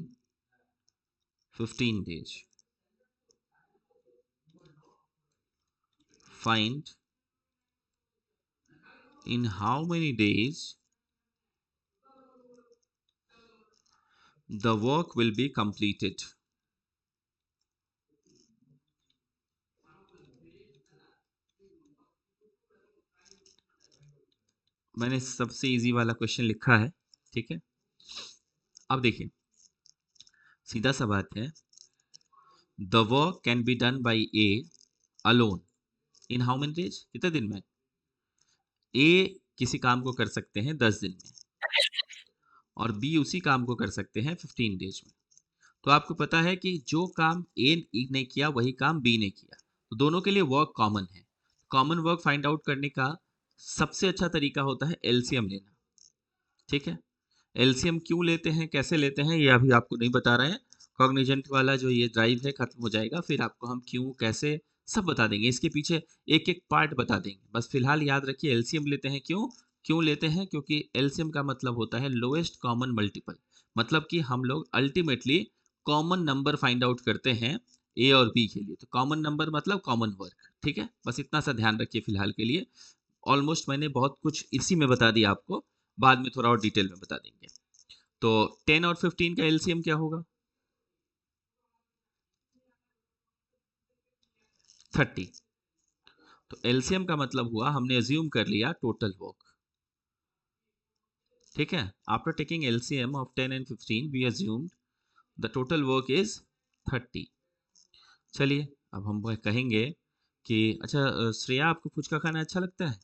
15 days. Find in how many days the work will be completed. मैंने सबसे इजी वाला क्वेश्चन लिखा है, ठीक है। अब देखिए, सीधा सा बात है, the work can be done by A alone in how many days, कितने दिन में? ए किसी काम को कर सकते हैं 10 दिन में, और बी उसी काम को कर सकते हैं 15 डेज में। तो आपको पता है कि जो काम ए ने किया वही काम बी ने किया, तो दोनों के लिए वर्क कॉमन है। कॉमन वर्क फाइंड आउट करने का सबसे अच्छा तरीका होता है एलसीएम लेना। ठीक है, एलसीएम क्यों लेते हैं, कैसे लेते हैं, ये अभी आपको नहीं बता रहे हैं। कॉग्निजेंट वाला जो ये ड्राइव है खत्म हो जाएगा, फिर आपको हम क्यों कैसे सब बता देंगे, इसके पीछे एक एक पार्ट बता देंगे। बस फिलहाल याद रखिए एलसीएम लेते हैं। क्यों क्यों लेते हैं? क्योंकि एलसीएम का मतलब होता है लोएस्ट कॉमन मल्टीपल, मतलब कि हम लोग ultimately common number find out करते हैं ए और बी के लिए। तो कॉमन नंबर मतलब कॉमन वर्क। ठीक है, बस इतना सा ध्यान रखिए फिलहाल के लिए। ऑलमोस्ट मैंने बहुत कुछ इसी में बता दिया आपको, बाद में थोड़ा और डिटेल में बता देंगे। तो 10 और 15 का एलसीएम क्या होगा? 30। तो एलसीएम का मतलब हुआ हमने अज्यूम कर लिया टोटल वर्क। ठीक है, after taking LCM of 10 and 15 we assumed the total work is 30। चलिए अब हम कहेंगे कि अच्छा श्रेया, आपको फुचका खाना अच्छा लगता है?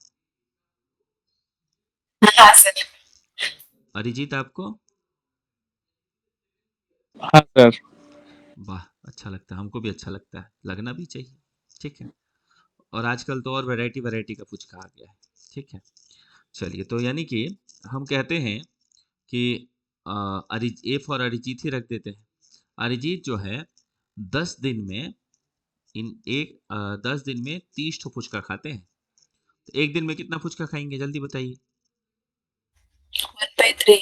हाँ सर। अरिजीत आपको? हाँ सर। वाह, अच्छा लगता है, हमको भी अच्छा लगता है, लगना भी चाहिए। ठीक है, और आजकल तो और वैरायटी वैरायटी का फुचका आ गया है। ठीक है, चलिए, तो यानी कि हम कहते हैं कि ए फॉर अरिजीत ही रख देते हैं। अरिजीत जो है 10 दिन में 10 दिन में 30 ठो फुचका खाते हैं। तो एक दिन में कितना फुचका खाएंगे, जल्दी बताइए। 1/3।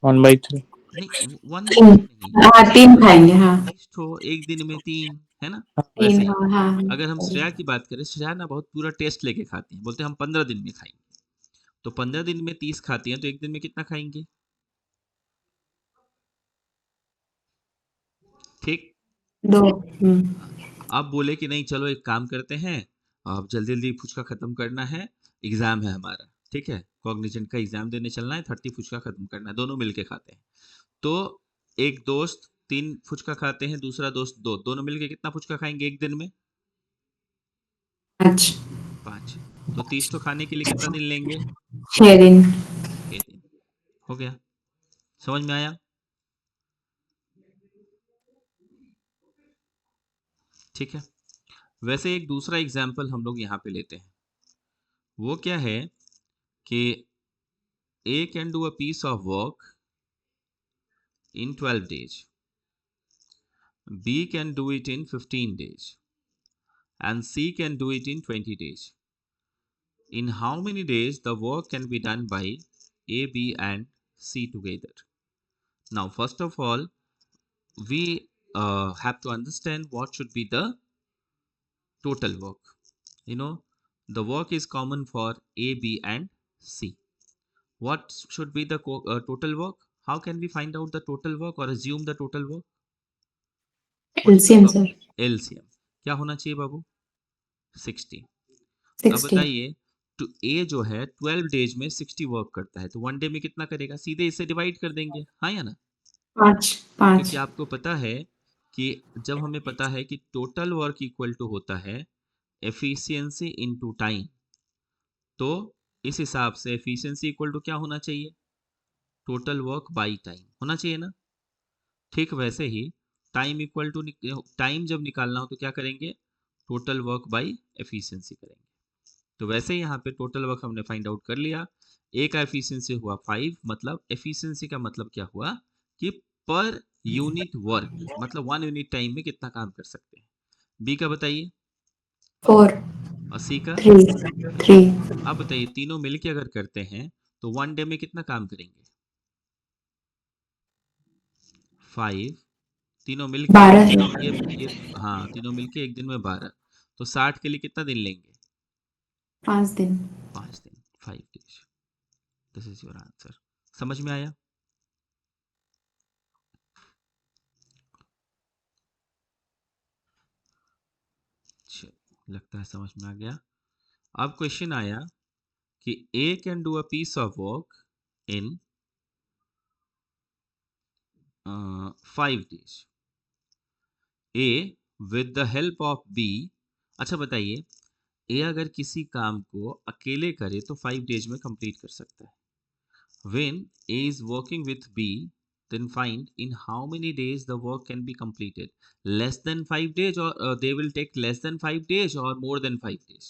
1/3। नहीं, 1/3 नहीं, हाँ 3 खाएंगे, हाँ 30 ठो एक दिन में 3, है ना? वैसे 3, ही हाँ हाँ। अगर हम श्रेया की बात करें, श्रेया ना बहुत पूरा टेस्ट लेके खाती हैं, बोलते हैं हम 15 दिन में खाएंगे। तो 15 दिन में 30 खाती हैं, तो एक दिन में कितना खाएंगे? ठीक। 2। अब बोले कि नहीं, चलो एक काम करते हैं, अब जल्दी जल्दी फुचका खत्म करना है, एग्जाम है हमारा। ठीक है, कॉग्निजेंट का एग्जाम देने चलना है, 30 फुचका खत्म करना है, दोनों मिलके खाते हैं। तो एक दोस्त 3 फुचका खाते हैं, दूसरा दोस्त 2, दोनों मिलके कितना फुचका खाएंगे एक दिन में? 5 5। तो 30 तो खाने के लिए कितना दिन लेंगे? 6 दिन 6 दिन। हो गया, समझ में आया? ठीक है। वैसे एक दूसरा एग्जाम्पल हम लोग यहाँ पे लेते हैं। वो क्या है कि A can do a piece of work in 12 days, B can do it in 15 days, and C can do it in 20 days. In how many days the work can be done by A, B and C together? Now, first of all, we have to understand what should be the total work. You know, the work is common for A, B and C. What should be the total work? How can we find out the total work or assume the total work? What is the LCM sir LCM? क्या होना चाहिए बाबू? 60। अब 60 बताइए, तो A जो है 12 days में 60 work करता है, तो 1 डे में कितना करेगा? सीधे इससे डिवाइड कर देंगे, हाँ या ना? 5 क्योंकि 5 आपको पता है कि जब हमें पता है कि टोटल वर्क इक्वल टू होता है एफिशिएंसी इनटू टाइम, तो इस हिसाब से एफिशिएंसी इक्वल टू क्या होना चाहिए? टोटल वर्क बाई टाइम होना चाहिए ना। ठीक वैसे ही टाइम इक्वल टू, टाइम जब निकालना हो तो क्या करेंगे? टोटल वर्क बाई एफिशिएंसी करेंगे। तो वैसे ही यहाँ पे टोटल वर्क हमने फाइंड आउट कर लिया। ए का एफिशिएंसी हुआ 5, मतलब एफिशिएंसी का मतलब क्या हुआ कि पर यूनिट वर्क, मतलब 1 यूनिट टाइम में कितना काम कर सकते हैं। बी का बताइए, 4 और सी का। 3 अब बताइए, तीनों मिलके अगर करते हैं तो 1 डे में कितना काम करेंगे? 5। तीनों मिलके एक 12 दिन, ये हाँ, तीनों मिलके एक दिन में 12, तो 60 के लिए कितना दिन लेंगे? 5 दिन 5 दिन, 5 days. This is your answer. समझ में आया? लगता है समझ में आ गया। अब क्वेश्चन आया कि A can do a piece of work in 5 days, A with the help of B। अच्छा बताइए, A अगर किसी काम को अकेले करे तो 5 डेज में कंप्लीट कर सकता है। When A is working with B, then find in how many days the work can be completed. Less than 5 days, or they will take less than 5 days, or more than 5 days.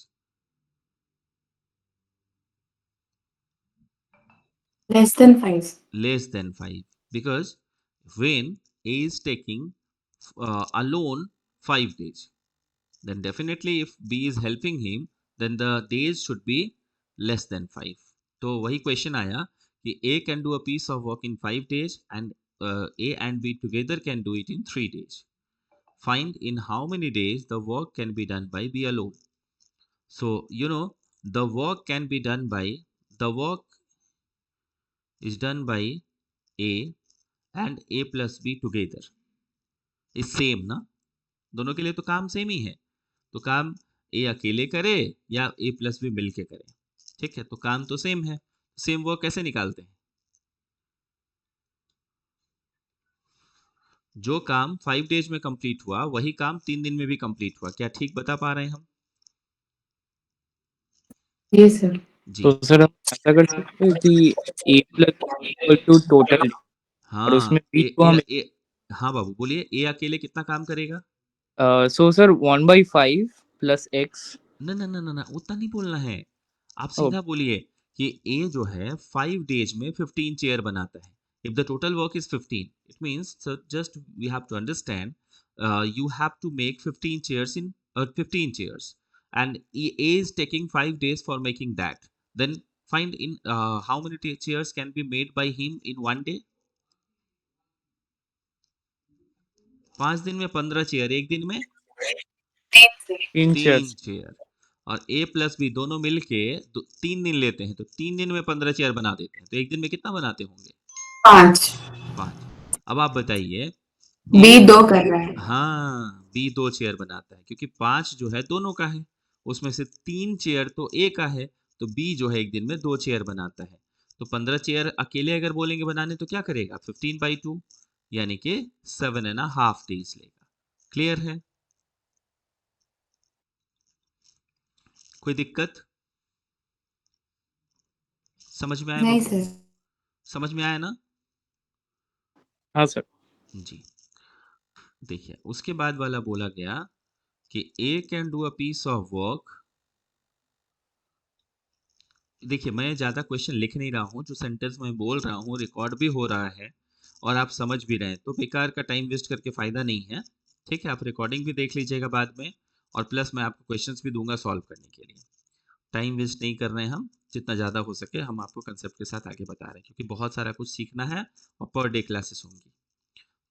less than 5 Less than 5, because when A is taking alone 5 days, then definitely if B is helping him, then the days should be less than 5. तो वही question आया कि A can do a piece of work in 5 days and A and B together can do it in 3 days. Find in how many days the work can be done by B alone. So the work can be done by, the work is done by A and A plus B together is same ना, दोनों के लिए तो काम same ही है। तो काम ए अकेले करे या ए प्लस बी मिलके करे, ठीक है, तो काम तो सेम है। सेम वर्क कैसे निकालते हैं? जो काम 5 डेज में कंप्लीट हुआ वही काम 3 दिन में भी कंप्लीट हुआ। क्या ठीक बता पा रहे हैं हम? जी सर जी तो सर हम ऐसा कर सकते हैं कि A plus equal to total, और उसमें हाँ। B को हम हाँ बाबू बोलिए, ए अकेले कितना काम करेगा? So sir 1/5 plus x। ना ना ना ना ना, उतना नहीं बोलना है। आप सीधा बोलिए कि ए जो है 5 डेज में 15 चेयर बनाता है। If the total work is 15, it means just we have to understand, you have to make 15 chairs in 15 chairs, and A is taking 5 days for making that. Then find in how many chairs can be made by him in 1 day. 5 दिन में 15 chair, एक दिन में 3 3 chairs. Chair. और A plus B दोनों मिलके 3 दिन लेते हैं, तो 3 दिन में 15 चेयर बना देते हैं, तो एक दिन में कितना बनाते होंगे? 5 5। अब आप बताइए, बी A 2 कर रहा है हाँ, बी 2 चेयर बनाता है क्योंकि 5 जो है दोनों का है, उसमें से 3 चेयर तो ए का है, तो बी जो है एक दिन में 2 चेयर बनाता है। तो 15 चेयर अकेले अगर बोलेंगे बनाने तो क्या करेगा? 15/2, यानी कि 7.5 days लेगा। क्लियर है? कोई दिक्कत? समझ में आया नहीं बब्बू? सर। समझ में आया ना? हाँ सर। जी। देखिए उसके बाद वाला बोला गया कि A can do a piece of work. देखिए मैं ज़्यादा क्वेश्चन लिख नहीं रहा हूँ, जो सेंटेंस मैं बोल रहा हूँ रिकॉर्ड भी हो रहा है और आप समझ भी रहे हैं, तो बेकार का टाइम वेस्ट करके फ़ायदा नहीं है। ठीक है, आप रिकॉर्डिंग भी देख लीजिएगा बाद में, और प्लस मैं आपको क्वेश्चंस भी दूंगा सॉल्व करने के लिए। टाइम वेस्ट नहीं कर रहे हैं हम, जितना ज़्यादा हो सके हम आपको कंसेप्ट के साथ आगे बता रहे हैं, क्योंकि बहुत सारा कुछ सीखना है और पर डे क्लासेस होंगी।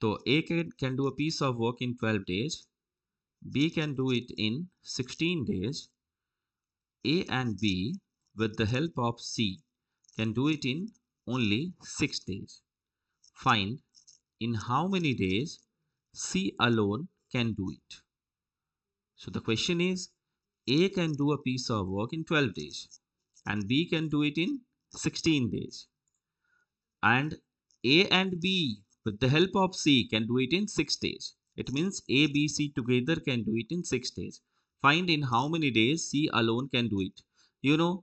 तो A can do a piece of work in 12 days, B can do it in 16 days, A and B, with the help of C, can do it in only 6 days. Find in how many days C alone can do it. So the question is, A can do a piece of work in 12 days and B can do it in 16 days. And A and B, with the help of C, can do it in 6 days. It means A, B, C together can do it in 6 days. Find in how many days C alone can do it. You know,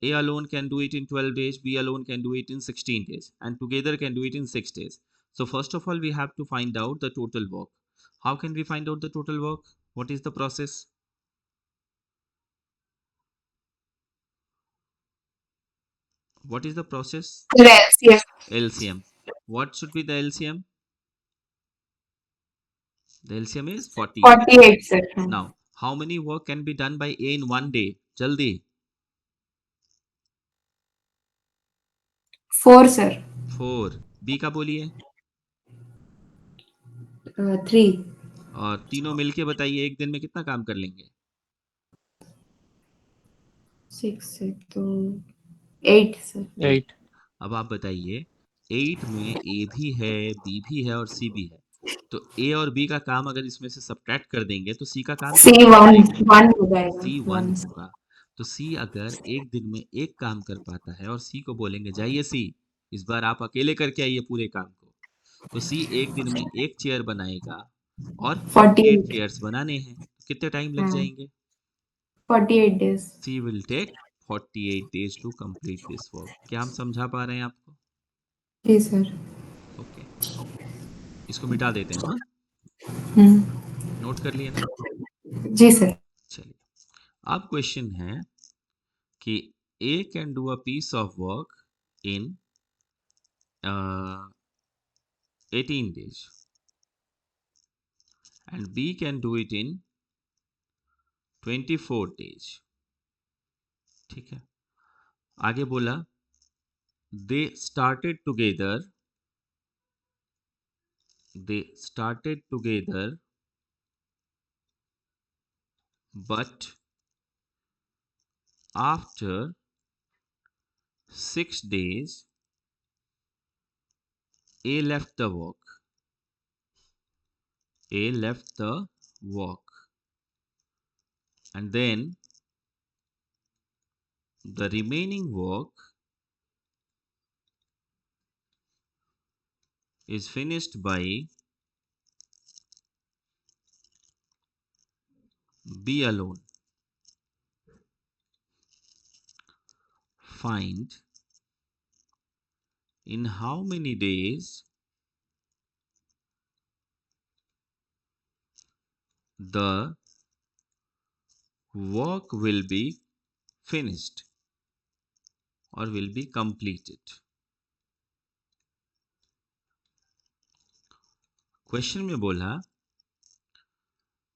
A alone can do it in 12 days, B alone can do it in 16 days, and together can do it in 6 days. So first of all, we have to find out the total work. How can we find out the total work? What is the process? What is the process? LCM LCM. What should be the LCM? The LCM is 48. 48 sir. Now, how many work can be done by A in one day? Jaldi. 4 sir. 4. B का बोलिए। 3 और तीनों मिलके बताइए एक दिन में कितना काम कर लेंगे? 6 से तो 8 सर। 8। अब आप बताइए, 8 में ए भी है, बी भी है और सी भी है, तो ए और बी का काम अगर इसमें से सब्ट्रैक्ट कर देंगे तो सी का काम सी कितना हो 1 जाएगा? 1 हो जाएगा। सी 1 1 होगा। तो सी अगर एक दिन में एक काम कर पाता है और सी को बोलेंगे जाइए सी, इस बार आप अकेले करके आइए पूरे काम को, तो सी एक दिन में एक चेयर बनाएगा और 48 48 चेयर्स बनाने हैं, तो कितने टाइम लग हाँ जाएंगे? 48 days. She will take 48 days to complete this work. क्या हम समझा पा रहे हैं आपको? जी सर। ओके, इसको मिटा देते हैं। हाँ, नोट कर लिए ना? जी सर। चलिए, अब क्वेश्चन है कि A can do a piece of work in 18 days and B can do it in 24 days. ठीक है, आगे बोला they started together but after 6 days A left the work. And then the remaining work is finished by B alone. Find in how many days the work will be finished or will be completed. Question में बोला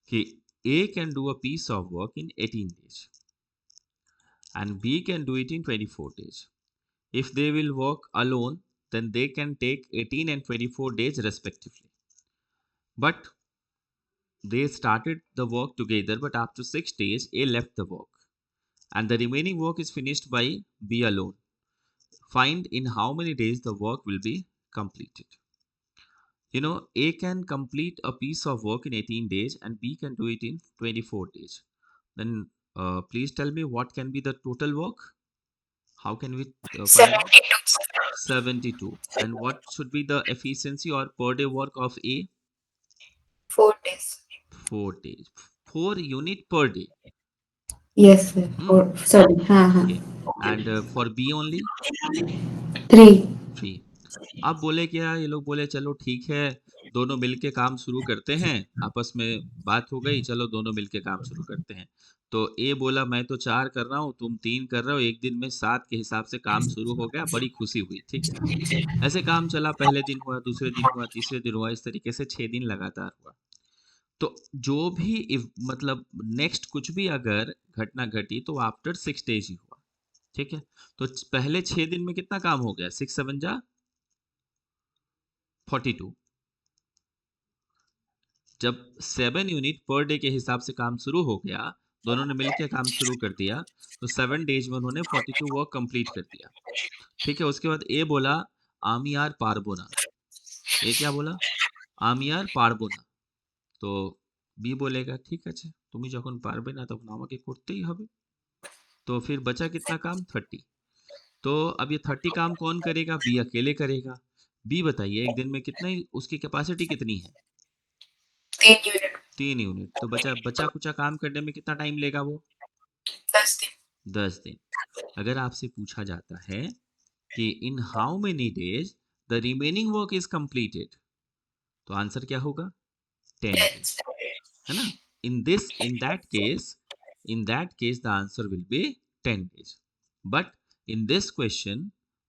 कि A can do a piece of work in 18 days and B can do it in 24 days. If they will work alone, then they can take 18 and 24 days respectively. But they started the work together, but after 6 days, A left the work and the remaining work is finished by B alone. Find in how many days the work will be completed. You know, A can complete a piece of work in 18 days and B can do it in 24 days. Then please tell me what can be the total work? How can we find out? 72. 72. And what should be the efficiency or per day work of A? 4 days. 4 days. 4 unit per day. Yes, sir. Hmm. 4. Sorry. हाँ. Okay. And for B only 3. 3. अब बोले क्या, ये लोग बोले चलो ठीक है, दोनों मिलके काम शुरू करते हैं, आपस में बात हो गई, चलो दोनों मिलके काम शुरू करते हैं। तो ए बोला मैं तो 4 कर रहा हूँ, तुम 3 कर रहे हो, एक दिन में 7 के हिसाब से काम शुरू हो गया, बड़ी खुशी हुई, ठीक है। ऐसे काम चला, पहले दिन हुआ, दूसरे दिन हुआ, तीसरे दिन हुआ, इस तरीके से 6 दिन लगातार हुआ। तो जो भी मतलब नेक्स्ट कुछ भी अगर घटना घटी तो आफ्टर 6 डेज ही हुआ, ठीक है। तो पहले 6 दिन में कितना काम हो गया? 6 7 जा 42। जब 7 यूनिट पर डे के हिसाब से काम शुरू हो गया, दोनों ने मिलकर काम शुरू कर दिया, तो 7 डेज में उन्होंने 42 वर्क कंप्लीट कर दिया, ठीक है। उसके बाद ए बोला आमियार पारबोना। ए क्या बोला? आमियार पारबोना। तो बी बोलेगा ठीक है, তুমি যখন পারবে না তখন আমাকে করতেই হবে। तो फिर बचा कितना काम? 30। तो अब ये 30 काम कौन करेगा? बी अकेले करेगा। बी बताइए एक दिन में कितना, उसकी कैपेसिटी कितनी है? 3 यूनिट. 3 यूनिट। तो बचा बचा कुचा काम करने में कितना टाइम लेगा वो? 10 दिन. 10 दिन। अगर आपसे पूछा जाता है कि इन how many days the remaining work is completed, तो आंसर क्या होगा? 10 डेज, है ना। In that case the answer will be 10 days. But in this question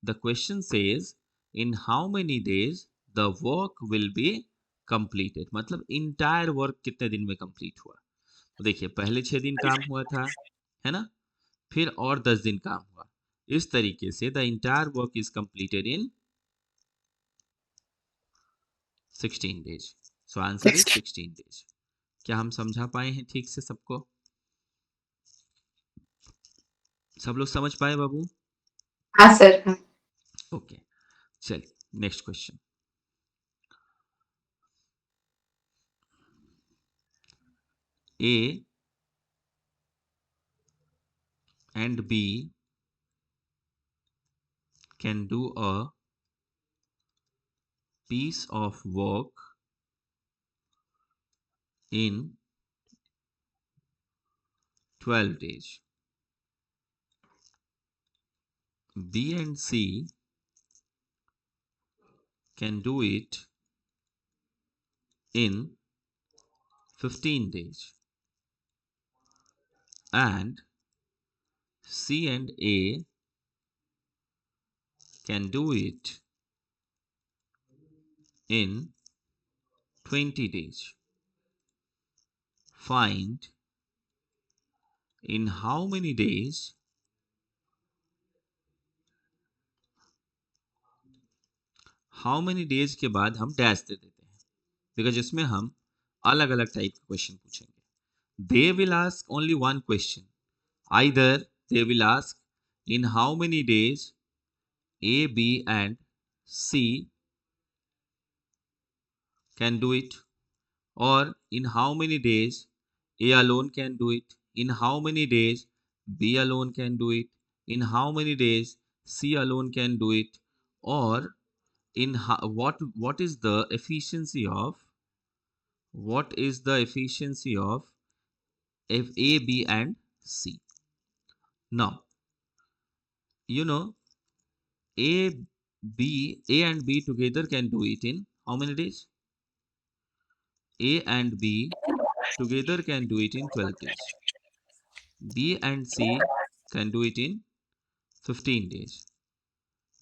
the question says in how many days the work will be completed, मतलब entire work कितने दिन में complete हुआ। तो देखिए पहले 6 दिन काम हुआ था, है ना, फिर और 10 दिन काम हुआ, इस तरीके से the entire work is completed in 16 days. So answer is 16 days. क्या हम समझा पाए हैं ठीक से सबको? सब लोग समझ पाए बाबू? हाँ सर. हाँ. ओके, चलिए next question. A and B can do a piece of work in 12 days. B and C can do it in 15 days. And C and A can do it in 20 days. Find in how many days के बाद हम dash दे देते हैं, because इसमें हम अलग अलग type के क्वेश्चन पूछेंगे। They will ask only one question, either they will ask in how many days A, B and C can do it, or in how many days A alone can do it, in how many days B alone can do it, in how many days C alone can do it, or in what is the efficiency of F A, B and C. Now you know A and B together can do it in how many days? A and B together can do it in 12 days. B and C can do it in 15 days.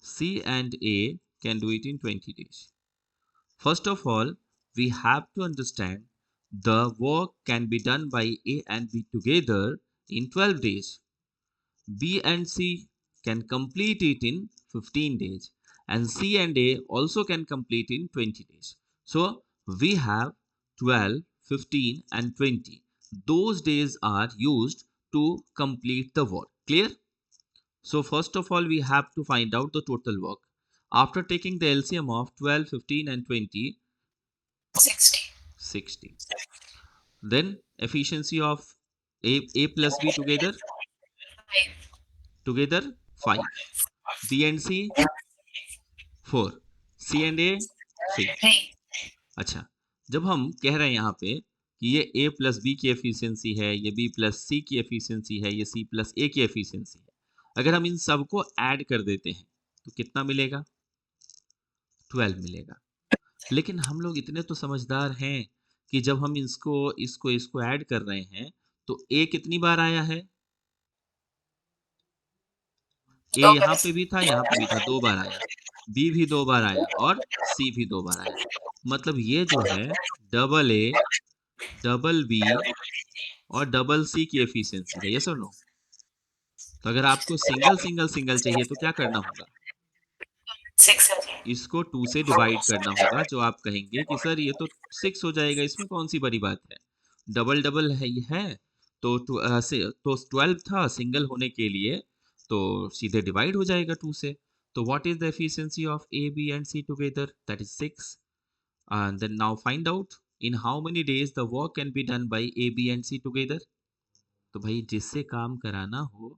C and A can do it in 20 days. First of all, we have to understand the work can be done by A and B together in 12 days. B and C can complete it in 15 days, and C and A also can complete in 20 days. So we have 12, 15 and 20. Those days are used to complete the work. Clear? So first of all we have to find out the total work. After taking the LCM of 12, 15 and 20, 60. Then efficiency of A plus B together 5, B and C 4, C and A 3। अच्छा, जब हम कह रहे हैं यहाँ पे कि ये A प्लस बी की एफिशिएंसी है, ये B प्लस सी की एफिशिएंसी है, ये C प्लस ए की एफिशिएंसी है, अगर हम इन सबको ऐड कर देते हैं तो कितना मिलेगा? 12 मिलेगा। लेकिन हम लोग इतने तो समझदार हैं कि जब हम इसको इसको इसको ऐड कर रहे हैं तो A कितनी बार आया है? A यहाँ पे भी था, यहाँ पे भी था, 2 बार आया। B भी 2 बार आया और C भी 2 बार आया। मतलब ये जो है डबल A, डबल B और डबल C की एफिशिएंसी है, यस और नो? तो अगर आपको सिंगल सिंगल सिंगल चाहिए तो क्या करना होगा? इसको 2 से डिवाइड करना होगा, जो आप कहेंगे कि सर ये तो 6 हो जाएगा, इसमें कौन सी बड़ी बात है, डबल डबल है तो 12 था सिंगल होने के लिए, तो सीधे डिवाइड हो जाएगा 2 से। तो what is the efficiency of A B and C together? That is 6। And then now find out in how many days the work can be done by A B and C together. तो भाई जिससे काम कराना हो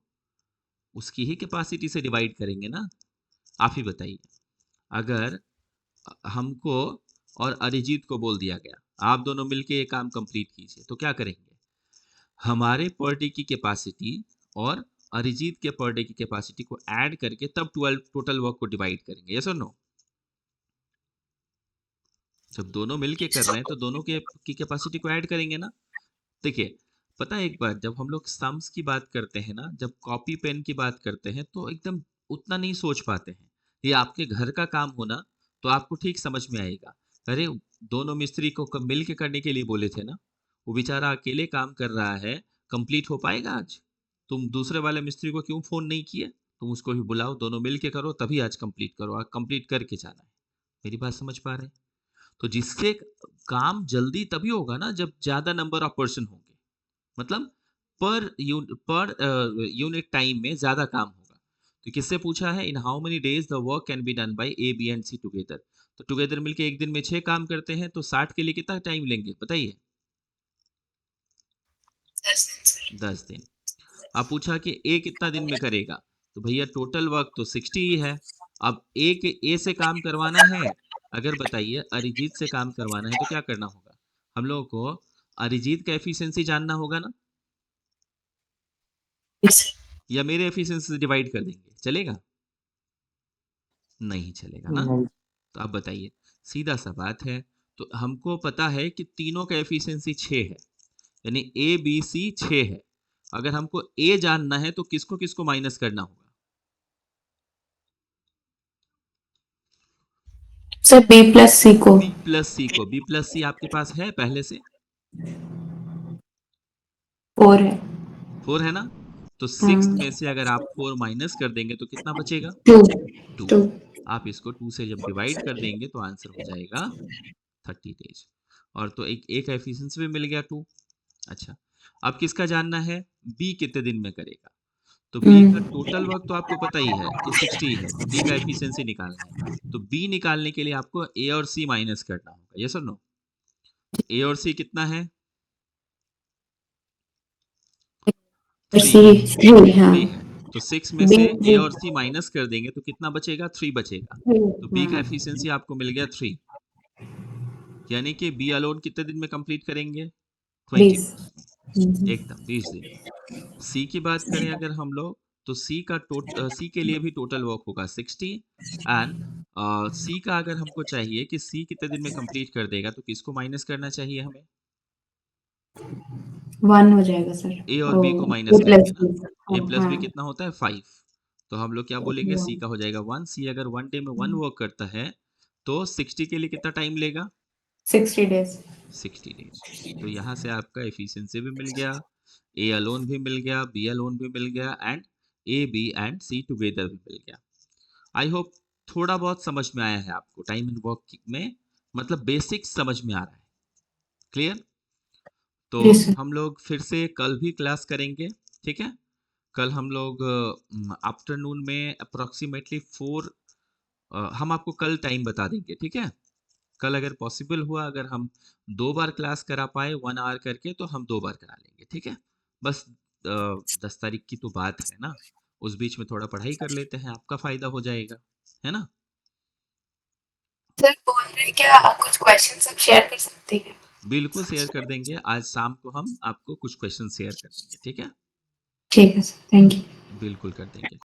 उसकी ही capacity से divide करेंगे ना। आप ही बताइए, अगर हमको और अरिजीत को बोल दिया गया आप दोनों मिलके ये काम कंप्लीट कीजिए, तो क्या करेंगे? हमारे पर डे की कैपेसिटी और अरिजीत के पर डे की कैपेसिटी को ऐड करके तब 12 टोटल वर्क को डिवाइड करेंगे, यस और नो? जब दोनों मिलके कर रहे हैं तो दोनों की कैपेसिटी को ऐड करेंगे ना। देखिए, पता है एक बार जब हम लोग सम्स की बात करते हैं ना, जब कॉपी पेन की बात करते हैं तो एकदम उतना नहीं सोच पाते हैं। ये आपके घर का काम होना तो आपको ठीक समझ में आएगा। अरे दोनों मिस्त्री को मिल के करने के लिए बोले थे ना, वो बेचारा अकेले काम कर रहा है, कंप्लीट हो पाएगा आज? तुम दूसरे वाले मिस्त्री को क्यों फोन नहीं किए? तुम उसको भी बुलाओ, दोनों मिल के करो, तभी आज कंप्लीट करो, आज कंप्लीट करके जाना है। मेरी बात समझ पा रहे हैं? तो जिससे काम जल्दी तभी होगा ना जब ज्यादा नंबर ऑफ पर्सन होंगे, मतलब पर यूनिट टाइम में ज्यादा काम होगा। तो किससे पूछा है? In how many days the work can be done by A B and C together. तो टुगेदर मिलके एक दिन में 6 काम करते हैं, तो 60 के लिए कितना टाइम लेंगे बताइए? 10 दिन। अब पूछा कि ए कितना दिन में करेगा, तो भैया टोटल वर्क तो 60 ही है। अब ए से काम करवाना है, अगर बताइए अरिजीत से काम करवाना है तो क्या करना होगा? हम लोगों को अरिजीत का एफिशिएंसी जानना होगा ना, या मेरे एफिशिएंसी से डिवाइड कर देंगे, चलेगा? नहीं चलेगा ना। नहीं। तो आप बताइए, सीधा सा बात है। तो हमको पता है कि तीनों का एफिशिएंसी 6 है, यानी ए बी सी 6 है। अगर हमको ए जानना है तो किसको किसको माइनस करना होगा? सर बी प्लस सी को। बी प्लस सी को। बी प्लस सी आपके पास है पहले से? 4 है। 4 है ना। तो 6 में से अगर आप 4 माइनस कर देंगे तो कितना बचेगा? 2 2। 2 आप इसको 2 से जब डिवाइड कर देंगे तो आंसर हो जाएगा 30 डेज। और तो एक एफिशिएंसी भी मिल गया 2। अच्छा, अब किसका जानना है? बी कितने दिन में करेगा। तो बी का टोटल वर्क तो आपको पता ही है कि 60 है, तो बी का एफिशिएंसी निकालना है। तो बी निकालने के लिए आपको ए और सी माइनस करना होगा, यस और नो? ए और सी कितना है? 3 हाँ। है। तो 6 में बी से ए बी और सी माइनस कर देंगे तो कितना बचेगा? 3 बचेगा। तो बी का एफिशिएंसी आपको मिल गया 3, यानी कि बी अलोन कितने दिन में कंप्लीट करेंगे? 20 डेज में, एकदम 20 दिन में। सी की बात करें अगर हम लोग, तो सी के लिए भी टोटल वर्क होगा 60। एंड सी का अगर हमको चाहिए कि सी कितने दिन में कंप्लीट कर देगा, तो किसको माइनस करना चाहिए हमें? 1 हो जाएगा सर। ए और बी को ओ माइनस ए करेंगे प्लस ना। बी। ए प्लस बी हाँ कितना होता है? 5। तो हम लोग क्या बोलेंगे? सी का हो जाएगा 1। सी अगर 1 डे में 1 वर्क करता है तो 60 के लिए कितना टाइम लेगा? 60 डेज। 60 डेज। तो यहाँ से आपका एफिशिएंसी भी मिल गया, ए अलोन भी मिल गया, बी अलोन भी मिल गया, and A B and C together भी मिल गया। आई होप थोड़ा बहुत समझ में आया है आपको टाइम एंड वर्क में, मतलब बेसिक समझ में आ रहा है। क्लियर? तो जी सर। हम लोग फिर से कल भी क्लास करेंगे, ठीक है? कल हम लोग आफ्टरनून में अप्रोक्सीमेटली 4, हम आपको कल टाइम बता देंगे, ठीक है? कल अगर पॉसिबल हुआ, अगर हम 2 बार क्लास करा पाए 1 आवर करके, तो हम 2 बार करा लेंगे, ठीक है? बस 10 तारीख की तो बात है ना, उस बीच में थोड़ा पढ़ाई कर लेते हैं, आपका फायदा हो जाएगा, है ना? सर बोल रहे क्या आप कुछ क्वेश्चन सब शेयर कर सकते हैं? बिल्कुल शेयर कर देंगे, आज शाम को हम आपको कुछ क्वेश्चन शेयर कर देंगे, ठीक है? ठीक है सर, थैंक यू। बिल्कुल कर देंगे।